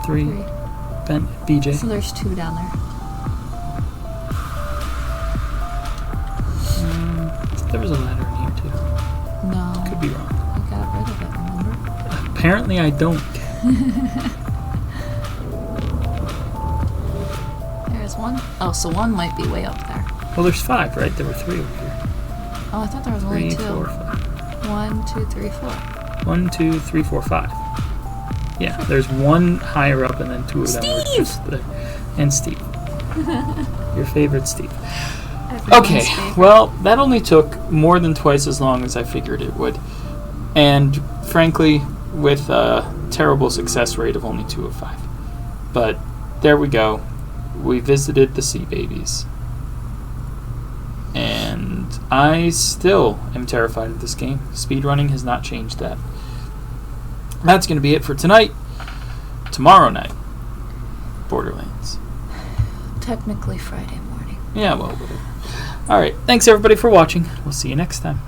3. Ben, BJ. So there's 2 down there. There was a ladder in here too. No. Could be wrong. I got rid of it, remember? Apparently I don't. There's 1. Oh, so 1 might be way up there. Well, there's 5, right? There were 3 over here. Oh, I thought there was 3, only 2. 4, 5. 1, 2, 3, 4. 1, 2, 3, 4, 5. Yeah, there's 1 higher up and then 2 of them were Steve! just there. And Steve. Your favorite Steve. Everyone's Okay, favorite. well, that only took more than twice as long as I figured it would. And frankly, with a terrible success rate of only 2 of 5. But there we go. We visited the sea babies. And I still am terrified of this game. Speedrunning has not changed that. That's going to be it for tonight. Tomorrow night, Borderlands. Technically Friday morning. Yeah, well, whatever. Alright, thanks everybody for watching. We'll see you next time.